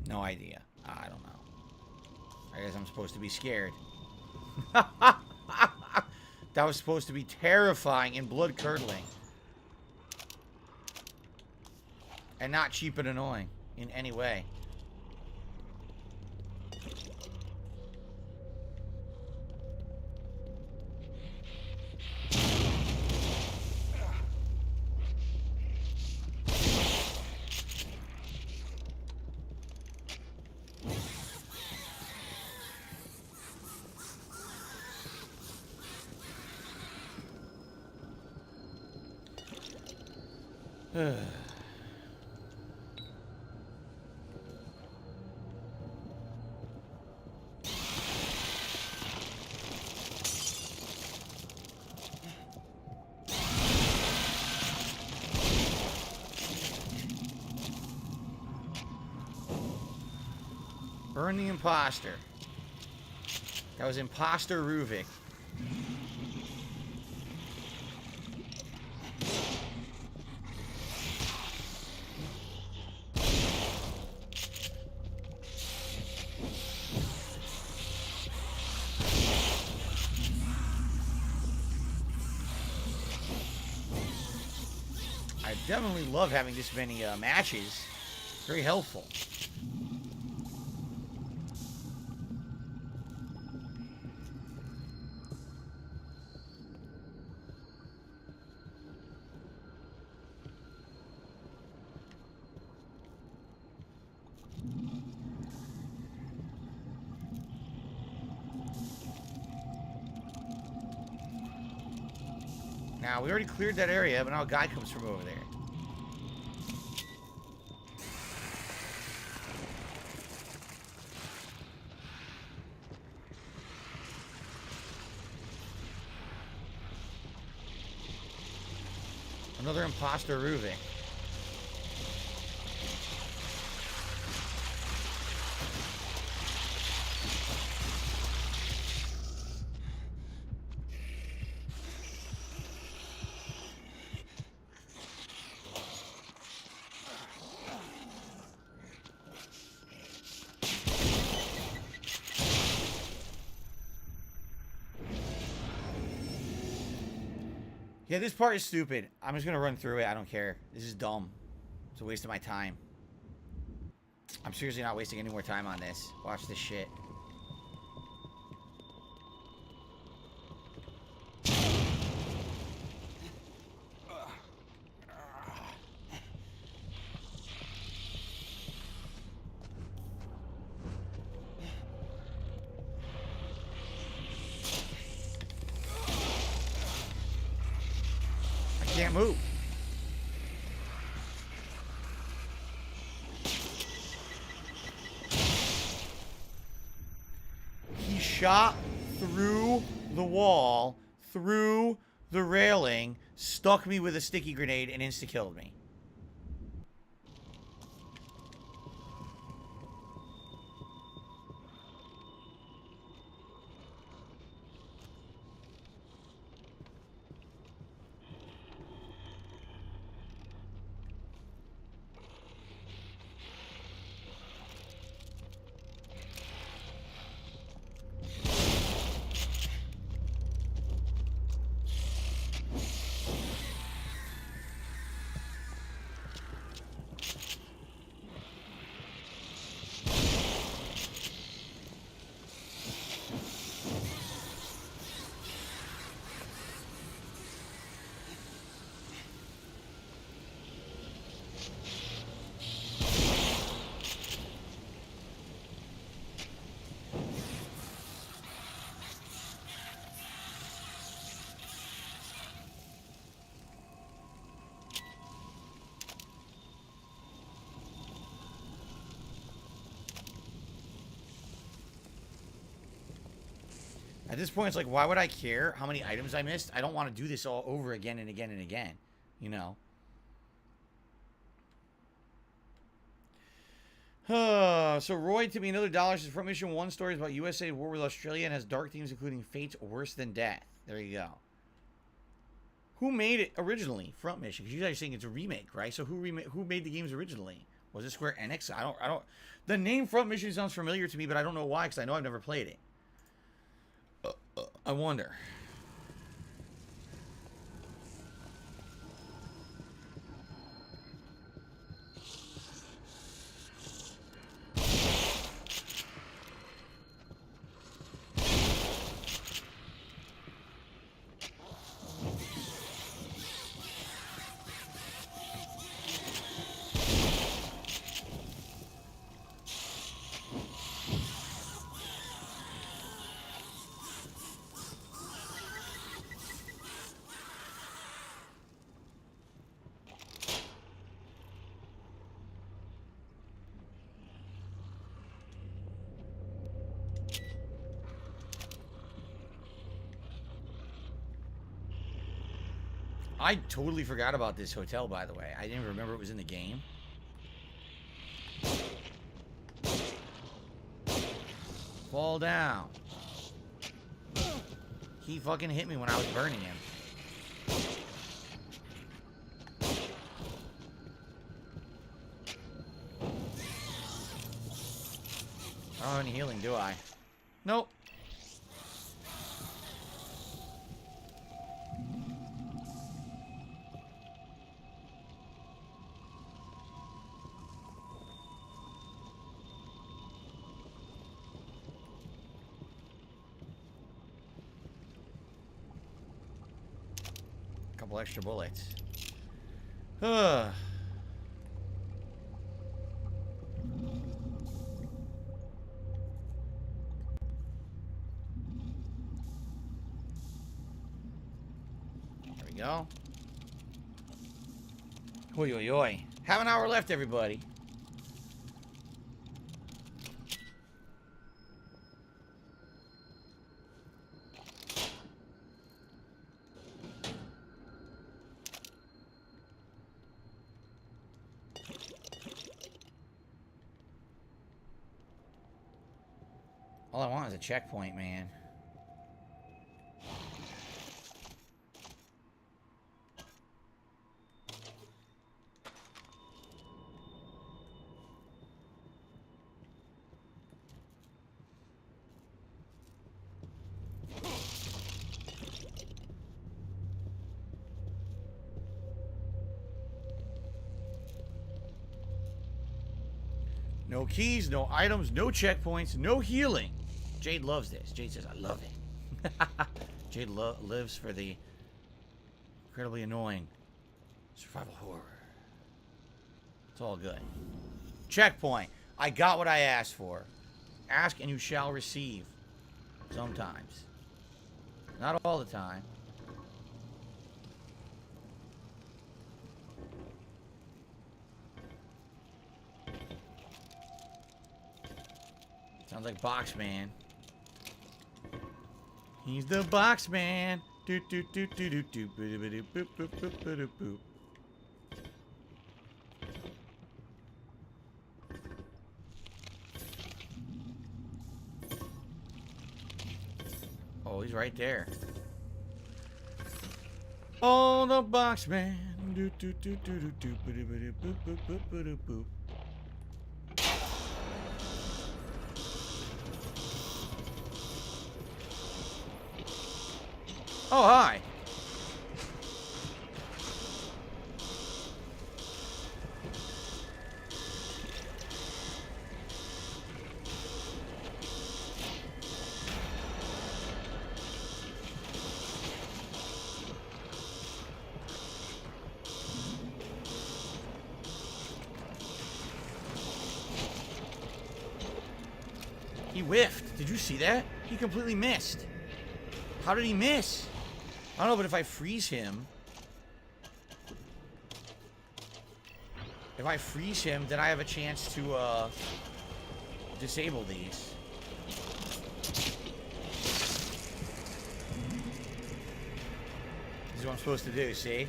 No idea. I don't know. I guess I'm supposed to be scared. That was supposed to be terrifying and blood-curdling. And not cheap and annoying in any way. Burn the imposter. That was Imposter Ruvik. I definitely love having this many matches. Very helpful. Now, we already cleared that area, but now a guy comes from over there. Another imposter roofing. Yeah, this part is stupid. I'm just gonna run through it. I don't care. This is dumb. It's a waste of my time. I'm seriously not wasting any more time on this. Watch this shit. Can't move. He shot through the wall, through the railing, stuck me with a sticky grenade, and insta-killed me. At this point, it's like, why would I care how many items I missed? I don't want to do this all over again and again and again, you know? So Roy, to me, another dollar says front mission 1 story is about USA war with Australia and has dark themes including fates worse than death. There you go. Who made it originally? Front mission. Because you guys are saying it's a remake, right? So who made the games originally? Was it Square Enix? I don't. The name Front Mission sounds familiar to me, but I don't know why, because I know I've never played it. I wonder. I totally forgot about this hotel, by the way. I didn't even remember it was in the game. Fall down. He fucking hit me when I was burning him. I don't have any healing, do I? Nope. Couple extra bullets. There we go. Oi, oi, oi. Have an hour left, everybody. All I want is a checkpoint, man. No keys, no items, no checkpoints, no healing. Jade loves this. Jade says, I love it. Jade lives for the incredibly annoying survival horror. It's all good. Checkpoint. I got what I asked for. Ask and you shall receive. Sometimes. Not all the time. Sounds like Boxman. He's the Boxman. Do do do do do do boop boop boop boop boop boop. Oh, he's right there. Oh, the Boxman. Do do do do do do boop boop boop boop boop boop. Oh, hi. He whiffed. Did you see that? He completely missed. How did he miss? I don't know, but if I freeze him... then I have a chance to, disable these. This is what I'm supposed to do, see?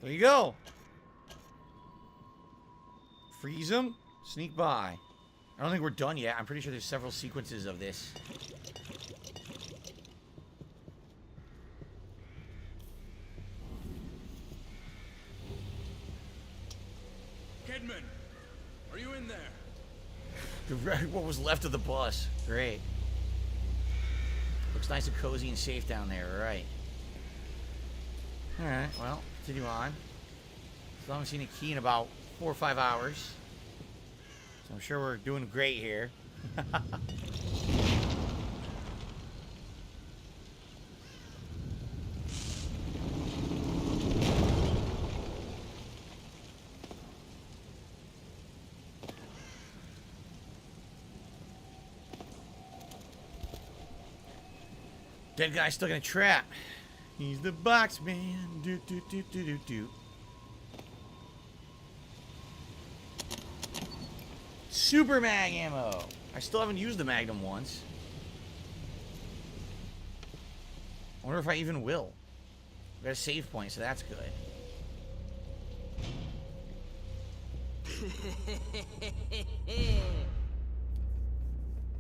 There you go. Freeze him. Sneak by. I don't think we're done yet. I'm pretty sure there's several sequences of this. Kidman, are you in there? What was left of the bus. Great. Looks nice and cozy and safe down there. Right. Alright, well, continue on. Still haven't seen a key in about 4 or 5 hours. So I'm sure we're doing great here. Dead guy stuck in a trap. He's the Boxman. Do do do do do do. Super mag ammo. I still haven't used the Magnum once. I wonder if I even will. I got a save point, so that's good.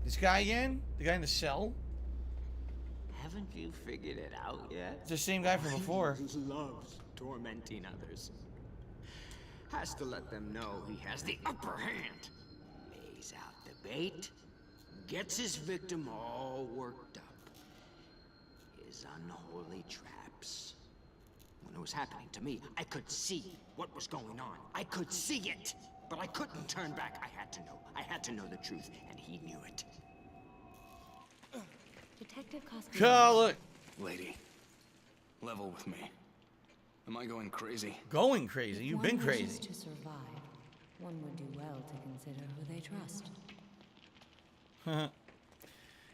This guy again? The guy in the cell? Haven't you figured it out yet? It's the same guy from before. Loves tormenting others. Has to let them know he has the upper hand. Lays out the bait, gets his victim all worked up. His unholy traps. When it was happening to me, I could see what was going on. I could see it, but I couldn't turn back. I had to know. I had to know the truth, and he knew it. Detective Costello. Oh, look. Lady, Level with me. Am I going crazy? Going crazy? You've been If one wishes crazy. to survive, one would do well to consider who they trust.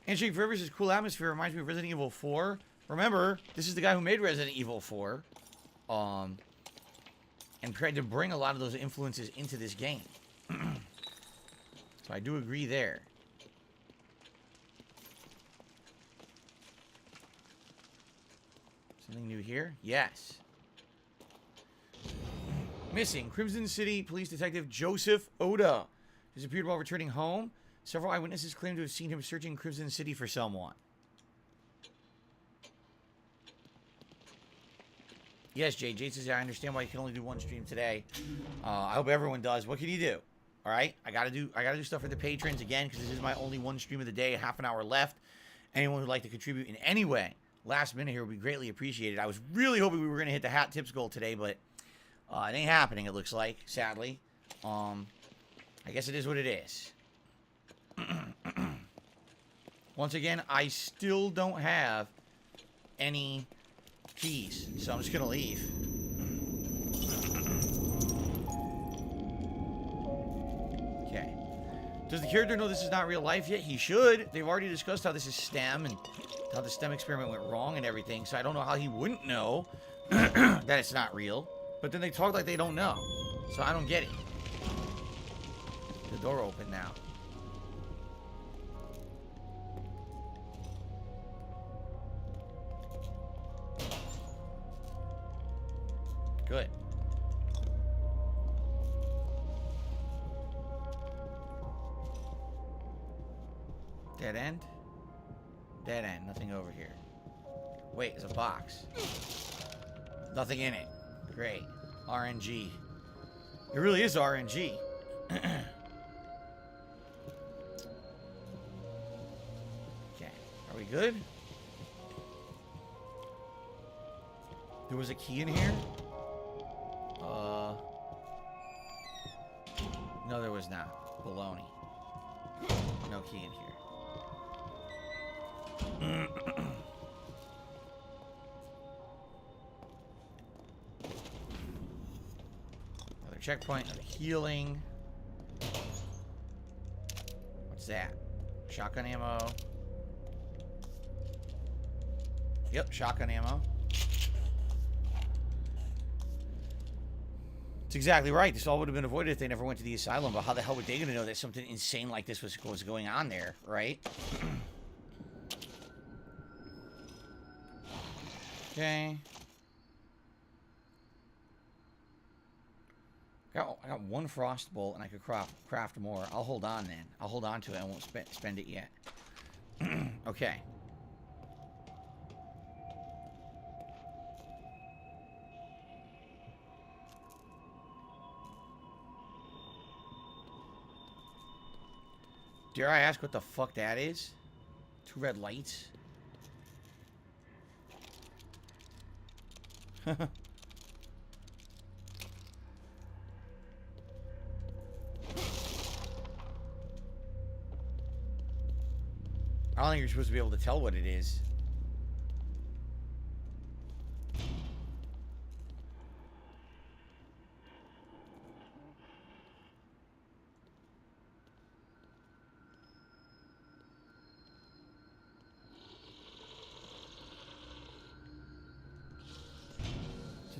Handshake Forever says, cool atmosphere. Reminds me of Resident Evil 4. Remember, this is the guy who made Resident Evil 4. And tried to bring a lot of those influences into this game. So I do agree there. Something new here? Yes. Missing. Crimson City Police Detective Joseph Oda disappeared while returning home. Several eyewitnesses claim to have seen him searching Crimson City for someone. Yes, Jay says, I understand why you can only do one stream today. I hope everyone does. What can you do? All right, I gotta do stuff for the patrons again because this is my only one stream of the day. Half an hour left. Anyone who'd like to contribute in any way, last minute here, would be greatly appreciated. I was really hoping we were gonna hit the hat tips goal today, but it ain't happening. It looks like, sadly. I guess it is what it is. Once again, I still don't have any keys, so I'm just gonna leave. Okay. Does the character know this is not real life yet? He should. They've already discussed how this is STEM and how the STEM experiment went wrong and everything, so I don't know how he wouldn't know that it's not real. But then they talk like they don't know, so I don't get it. The door open now. Good. Dead end? Dead end. Nothing over here. Wait, there's a box. Nothing in it. Great. RNG. It really is RNG. Okay. Are we good? There was a key in here? No, there was not. Baloney. No key in here. Another checkpoint, another healing. What's that? Shotgun ammo. Yep, shotgun ammo. It's exactly right. This all would have been avoided if they never went to the asylum. But how the hell were they going to know that something insane like this was going on there, right? Okay. I got one frost bolt, and I could craft more. I'll hold on then. I'll hold on to it. I won't spend it yet. Okay. Dare I ask what the fuck that is? 2 red lights? I don't think you're supposed to be able to tell what it is.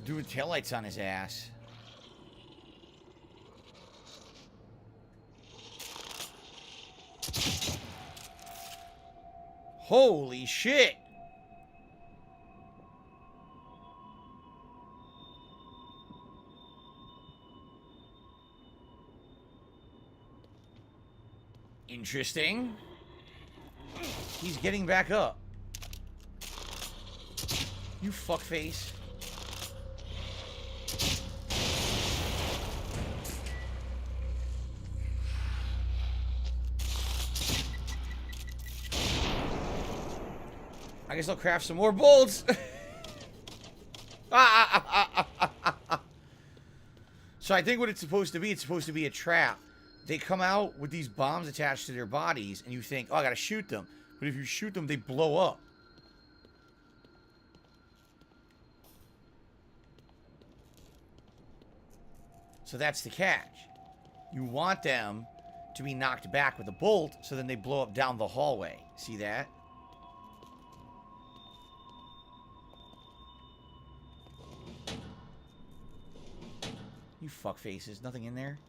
Dude with taillights on his ass. Holy shit! Interesting. He's getting back up. You fuckface. I guess I'll craft some more bolts. So I think what it's supposed to be a trap. They come out with these bombs attached to their bodies, and you think, oh, I gotta shoot them. But if you shoot them, they blow up. So that's the catch. You want them to be knocked back with a bolt, so then they blow up down the hallway. See that? You fuckfaces. Nothing in there?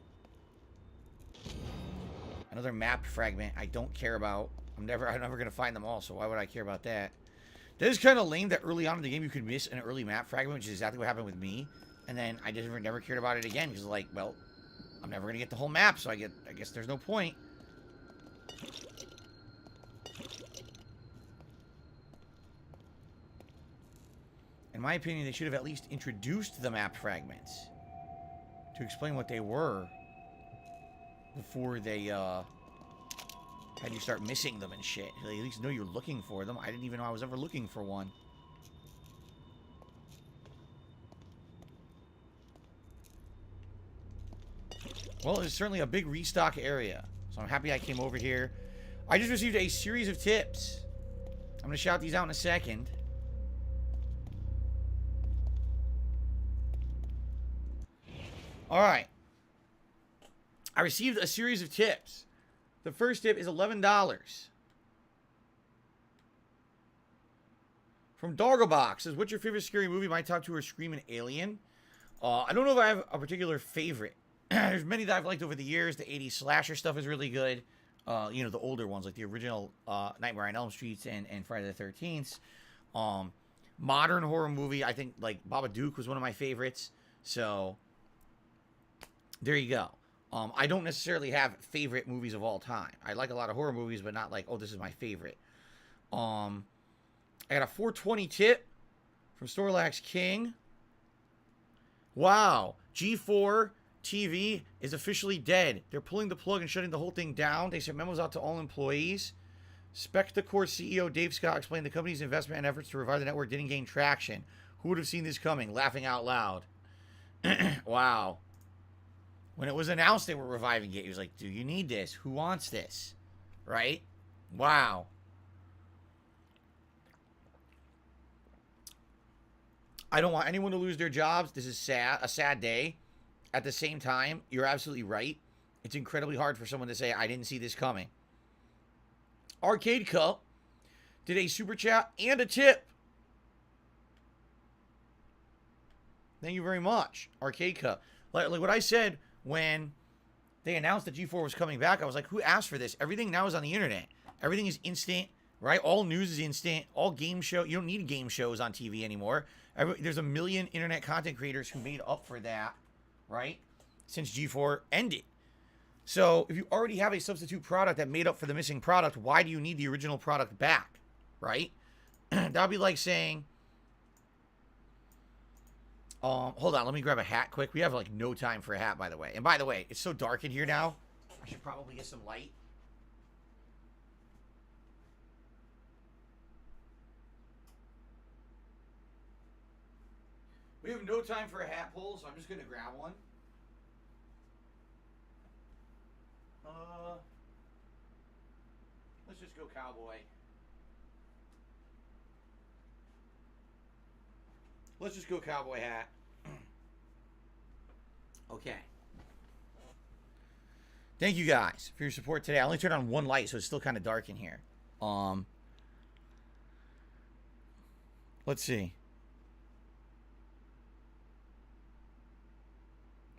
Another map fragment I don't care about. I'm never gonna find them all, so why would I care about that? That is kind of lame that early on in the game you could miss an early map fragment, which is exactly what happened with me. And then I just never cared about it again, because like, well, I'm never gonna get the whole map, so I guess there's no point. In my opinion, they should have at least introduced the map fragments to explain what they were before they had you start missing them and shit. They at least know you're looking for them. I didn't even know I was ever looking for one. Well, it's certainly a big restock area, so I'm happy I came over here. I just received a series of tips. I'm going to shout these out in a second. Alright. I received a series of tips. The first tip is $11. From Dargobox says, what's your favorite scary movie? My top two are Scream and Alien. I don't know if I have a particular favorite. There's many that I've liked over the years. The 80s slasher stuff is really good. You know, the older ones, like the original Nightmare on Elm Street and Friday the 13th. Modern horror movie, I think, like, Babadook was one of my favorites. So, there you go. I don't necessarily have favorite movies of all time. I like a lot of horror movies, but not like, oh, this is my favorite. I got a 420 tip from Snorlax King. Wow. G4 TV is officially dead. They're pulling the plug and shutting the whole thing down. They sent memos out to all employees. Spectacore CEO Dave Scott explained the company's investment and efforts to revive the network didn't gain traction. Who would have seen this coming? Laughing out loud. Wow. When it was announced they were reviving it, he was like, do you need this? Who wants this? Right? Wow. I don't want anyone to lose their jobs. This is sad, a sad day. At the same time, you're absolutely right. It's incredibly hard for someone to say, I didn't see this coming. Arcade Cup did a super chat and a tip. Thank you very much, Arcade Cup. Like what I said when they announced that G4 was coming back, I was like, who asked for this? Everything now is on the internet. Everything is instant, right? All news is instant. All game show. You don't need game shows on TV anymore. There's a million internet content creators who made up for that, right? Since G4 ended. So if you already have a substitute product that made up for the missing product, why do you need the original product back, right? That'd be like saying, hold on, let me grab a hat quick. We have like no time for a hat, by the way. And by the way, it's so dark in here now. I should probably get some light. We have no time for a hat pull, so I'm just going to grab one. Let's just go cowboy. Let's just go cowboy hat. Okay. Thank you guys for your support today. I only turned on one light, so it's still kind of dark in here. Let's see.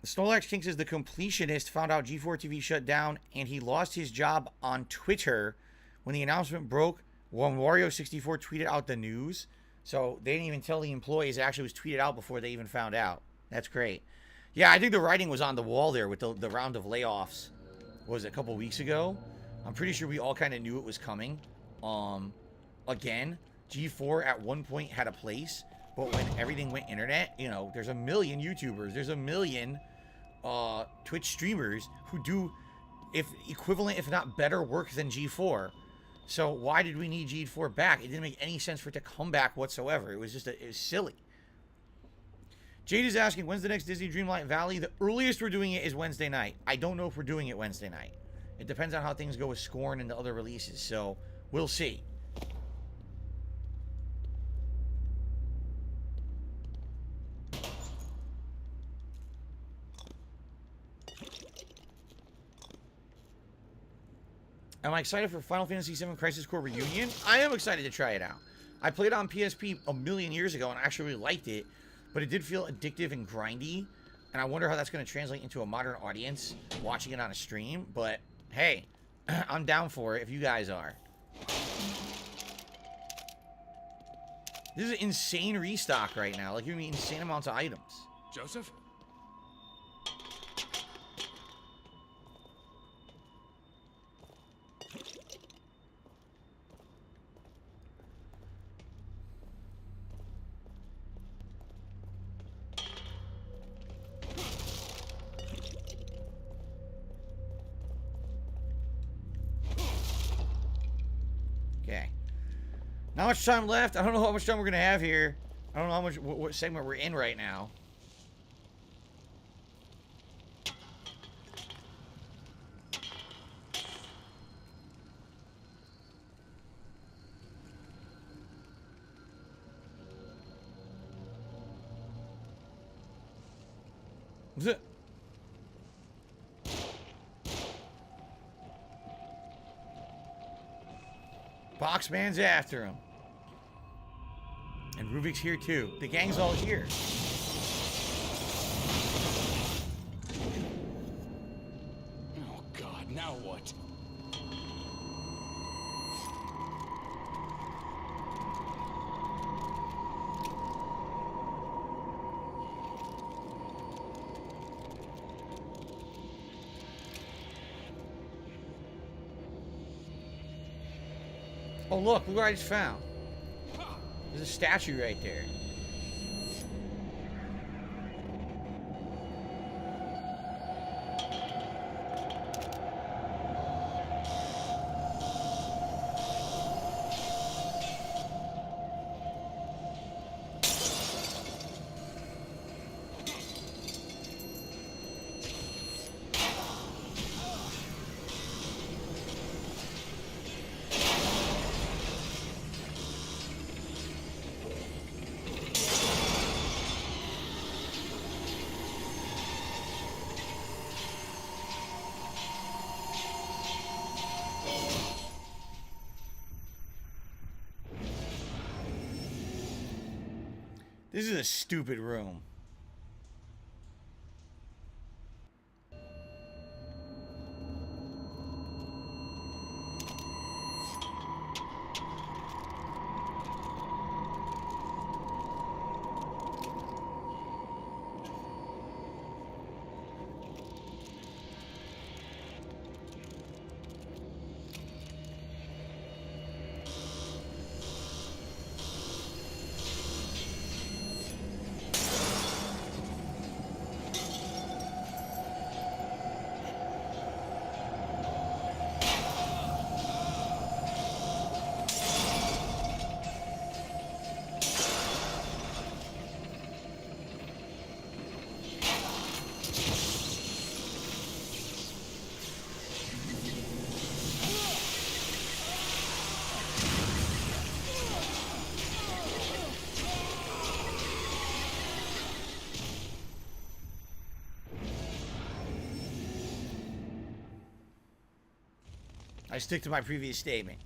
Snorlax King says the completionist found out G4 TV shut down and he lost his job on Twitter when the announcement broke when Wario64 tweeted out the news. So they didn't even tell the employees. It actually was tweeted out before they even found out. That's great. Yeah, I think the writing was on the wall there with the round of layoffs. What was it, a couple weeks ago? I'm pretty sure we all kind of knew it was coming. Again, G4 at one point had a place, but when everything went internet, you know, there's a million YouTubers, there's a million Twitch streamers who do equivalent, if not better work than G4. So why did we need G4 back? It didn't make any sense for it to come back whatsoever. It was just, it was silly. Jade is asking, when's the next Disney Dreamlight Valley? The earliest we're doing it is Wednesday night. I don't know if we're doing it Wednesday night. It depends on how things go with Scorn and the other releases. So we'll see. Am I excited for Final Fantasy VII Crisis Core Reunion? I am excited to try it out. I played it on PSP a million years ago and I actually really liked it, but it did feel addictive and grindy, and I wonder how that's going to translate into a modern audience watching it on a stream, but hey, I'm down for it if you guys are. This is an insane restock right now, like, giving me insane amounts of items. Joseph? Okay. Not much time left. I don't know how much time we're going to have here. I don't know how much, what segment we're in right now. Boxman's after him. And Rubik's here too. The gang's all here. Oh God, now what? Oh look what I just found. There's a statue right there. This is a stupid room. I stick to my previous statement.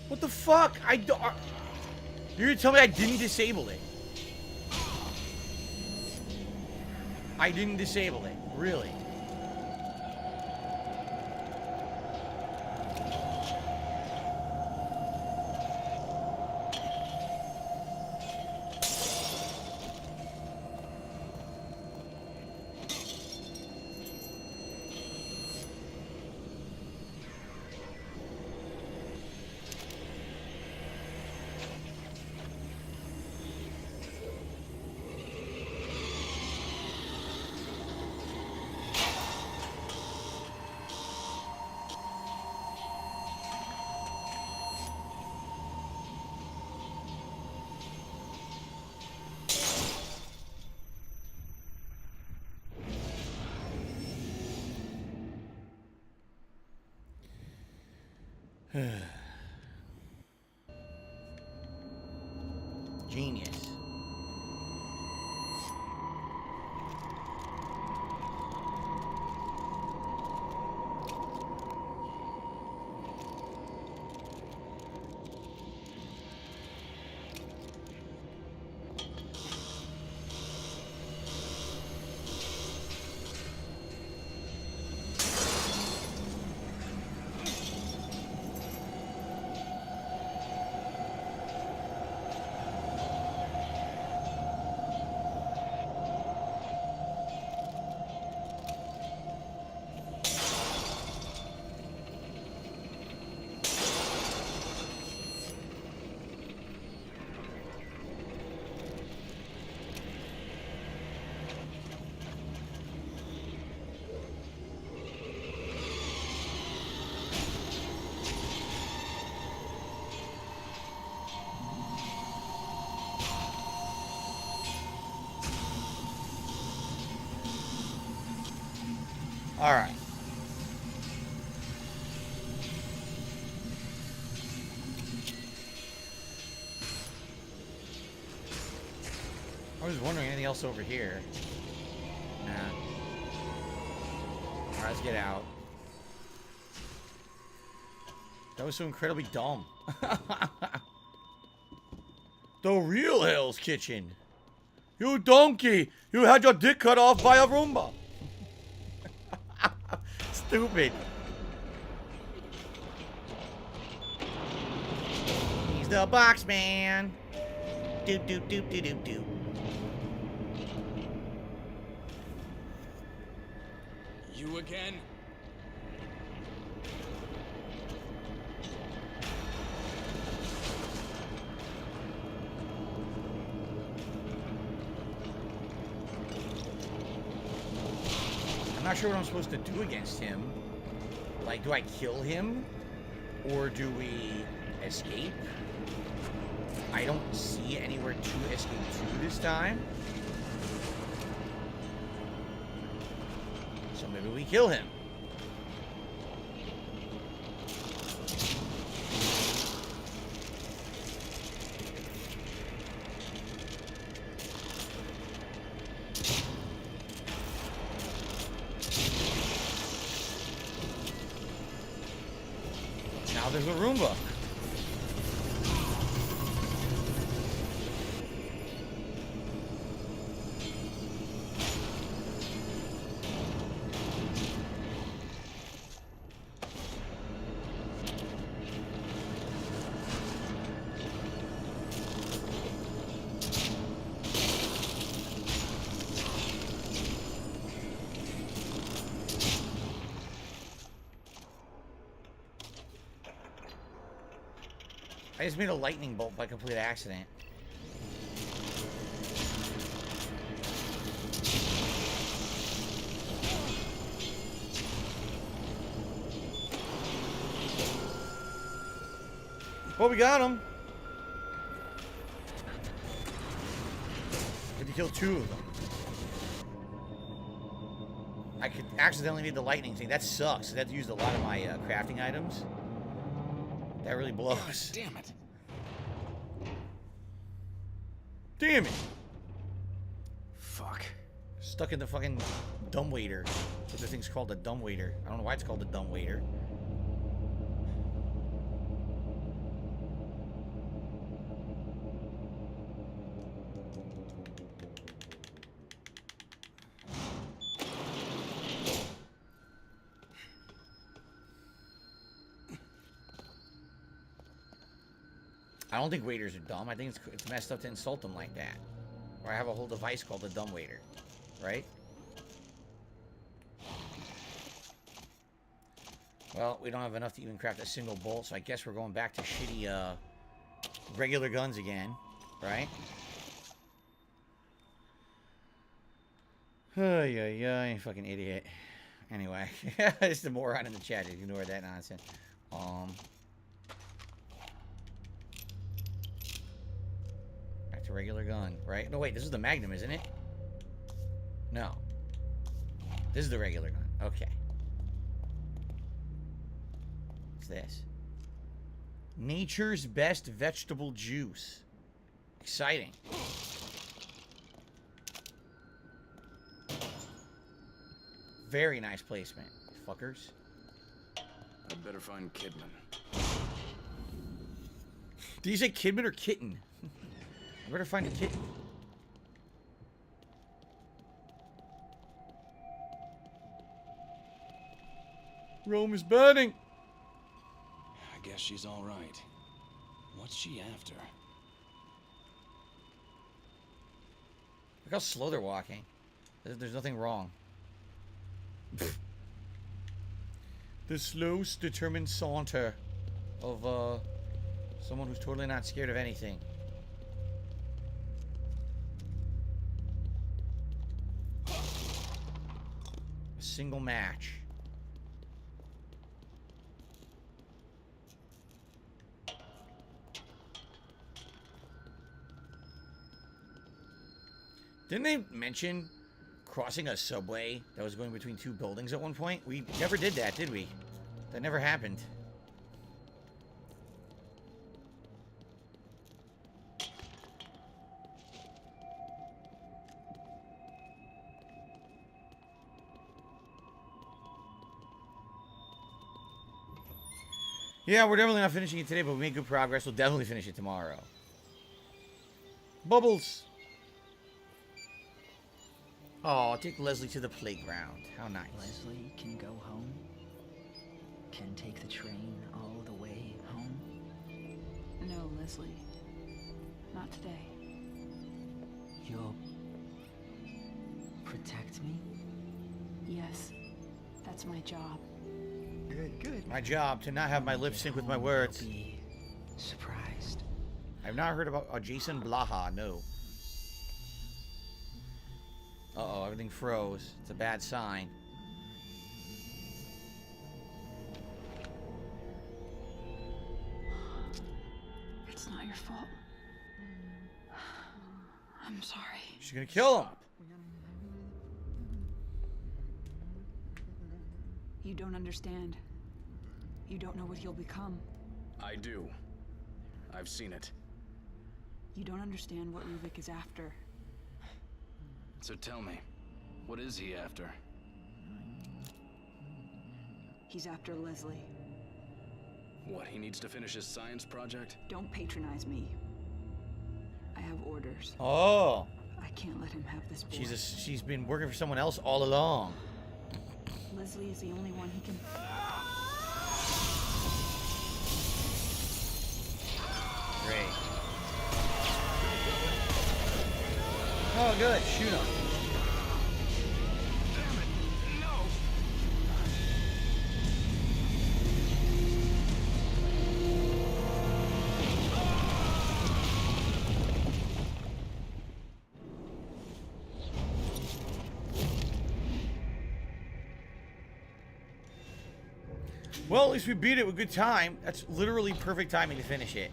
What the fuck? You're gonna tell me I didn't disable it? I didn't disable it. Really? Genius. All right. I was wondering anything else over here. Nah. All right, let's get out. That was so incredibly dumb. The real Hell's Kitchen. You donkey! You had your dick cut off by a Roomba. Stupid. He's the box man. Doop doop doop doop doop doop. You again? I'm not sure what I'm supposed to do against him. Like, do I kill him? Or do we escape? I don't see anywhere to escape to this time. So maybe we kill him. Now there's a Roomba. I just made a lightning bolt by complete accident. Well, we got him. Had to kill 2 of them. I could accidentally need the lightning thing. That sucks. I had to use a lot of my crafting items. That really blows. Damn it. Damn it. Fuck. Stuck in the fucking dumbwaiter. That's what the thing's called, the dumbwaiter. I don't know why it's called the dumbwaiter. I don't think waiters are dumb. I think it's messed up to insult them like that. Or I have a whole device called the dumb waiter, right? Well, we don't have enough to even craft a single bolt, so I guess we're going back to shitty, regular guns again, right? Ay, fucking idiot. Anyway, it's the moron in the chat. Ignore that nonsense. Back to regular gun, right? No, wait, this is the Magnum, isn't it? No. This is the regular gun. Okay. What's this? Nature's best vegetable juice. Exciting. Very nice placement, fuckers. I'd better find Kidman. Did you say Kidman or kitten? I better find a kitten. Rome is burning. I guess she's all right. What's she after? Look how slow they're walking. There's nothing wrong. The slow, determined saunter of someone who's totally not scared of anything. A single match. Didn't they mention crossing a subway that was going between two buildings at one point? We never did that, did we? That never happened. Yeah, we're definitely not finishing it today, but we made good progress. We'll definitely finish it tomorrow. Bubbles! Oh, take Leslie to the playground. How nice. Leslie can go home? Can take the train all the way home? No, Leslie. Not today. You'll protect me? Yes. That's my job. Good, good. My job to not have my lips sync with my words. I'll be surprised. I've not heard about Jason Blaha, no. Uh-oh, everything froze. It's a bad sign. It's not your fault. I'm sorry. She's gonna kill him. You don't understand. You don't know what he'll become. I do. I've seen it. You don't understand what Ruvik is after. So tell me, what is he after? He's after Leslie. What, he needs to finish his science project? Don't patronize me. I have orders. Oh. I can't let him have this boy. She's been working for someone else all along. Leslie is the only one he can... Great. Oh, good. Shoot him. Damn it! No! Well, at least we beat it with good time. That's literally perfect timing to finish it.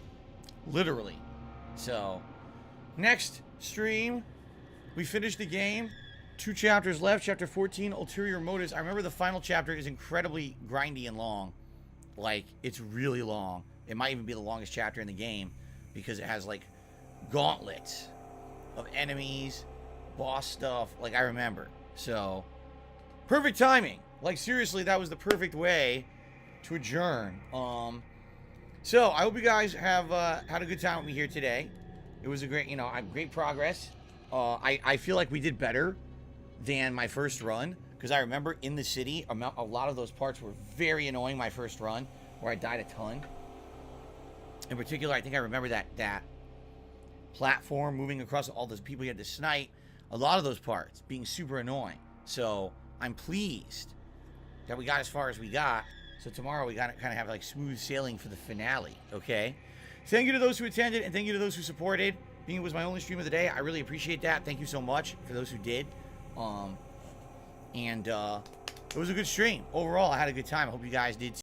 Literally. So, next stream, we finished the game. 2 chapters left. Chapter 14, Ulterior Motives. I remember the final chapter is incredibly grindy and long. Like, it's really long. It might even be the longest chapter in the game because it has, like, gauntlets of enemies, boss stuff. Like, I remember. So, perfect timing. Like, seriously, that was the perfect way to adjourn. So, I hope you guys have had a good time with me here today. It was a great, great progress. I feel like we did better than my first run, because I remember in the city, a lot of those parts were very annoying my first run, where I died a ton. In particular, I think I remember that platform moving across all those people you had to snipe. A lot of those parts being super annoying. So, I'm pleased that we got as far as we got. So tomorrow we got to kind of have like smooth sailing for the finale, okay? Thank you to those who attended, and thank you to those who supported. Being it was my only stream of the day, I really appreciate that. Thank you so much for those who did. It was a good stream. Overall, I had a good time. I hope you guys did too.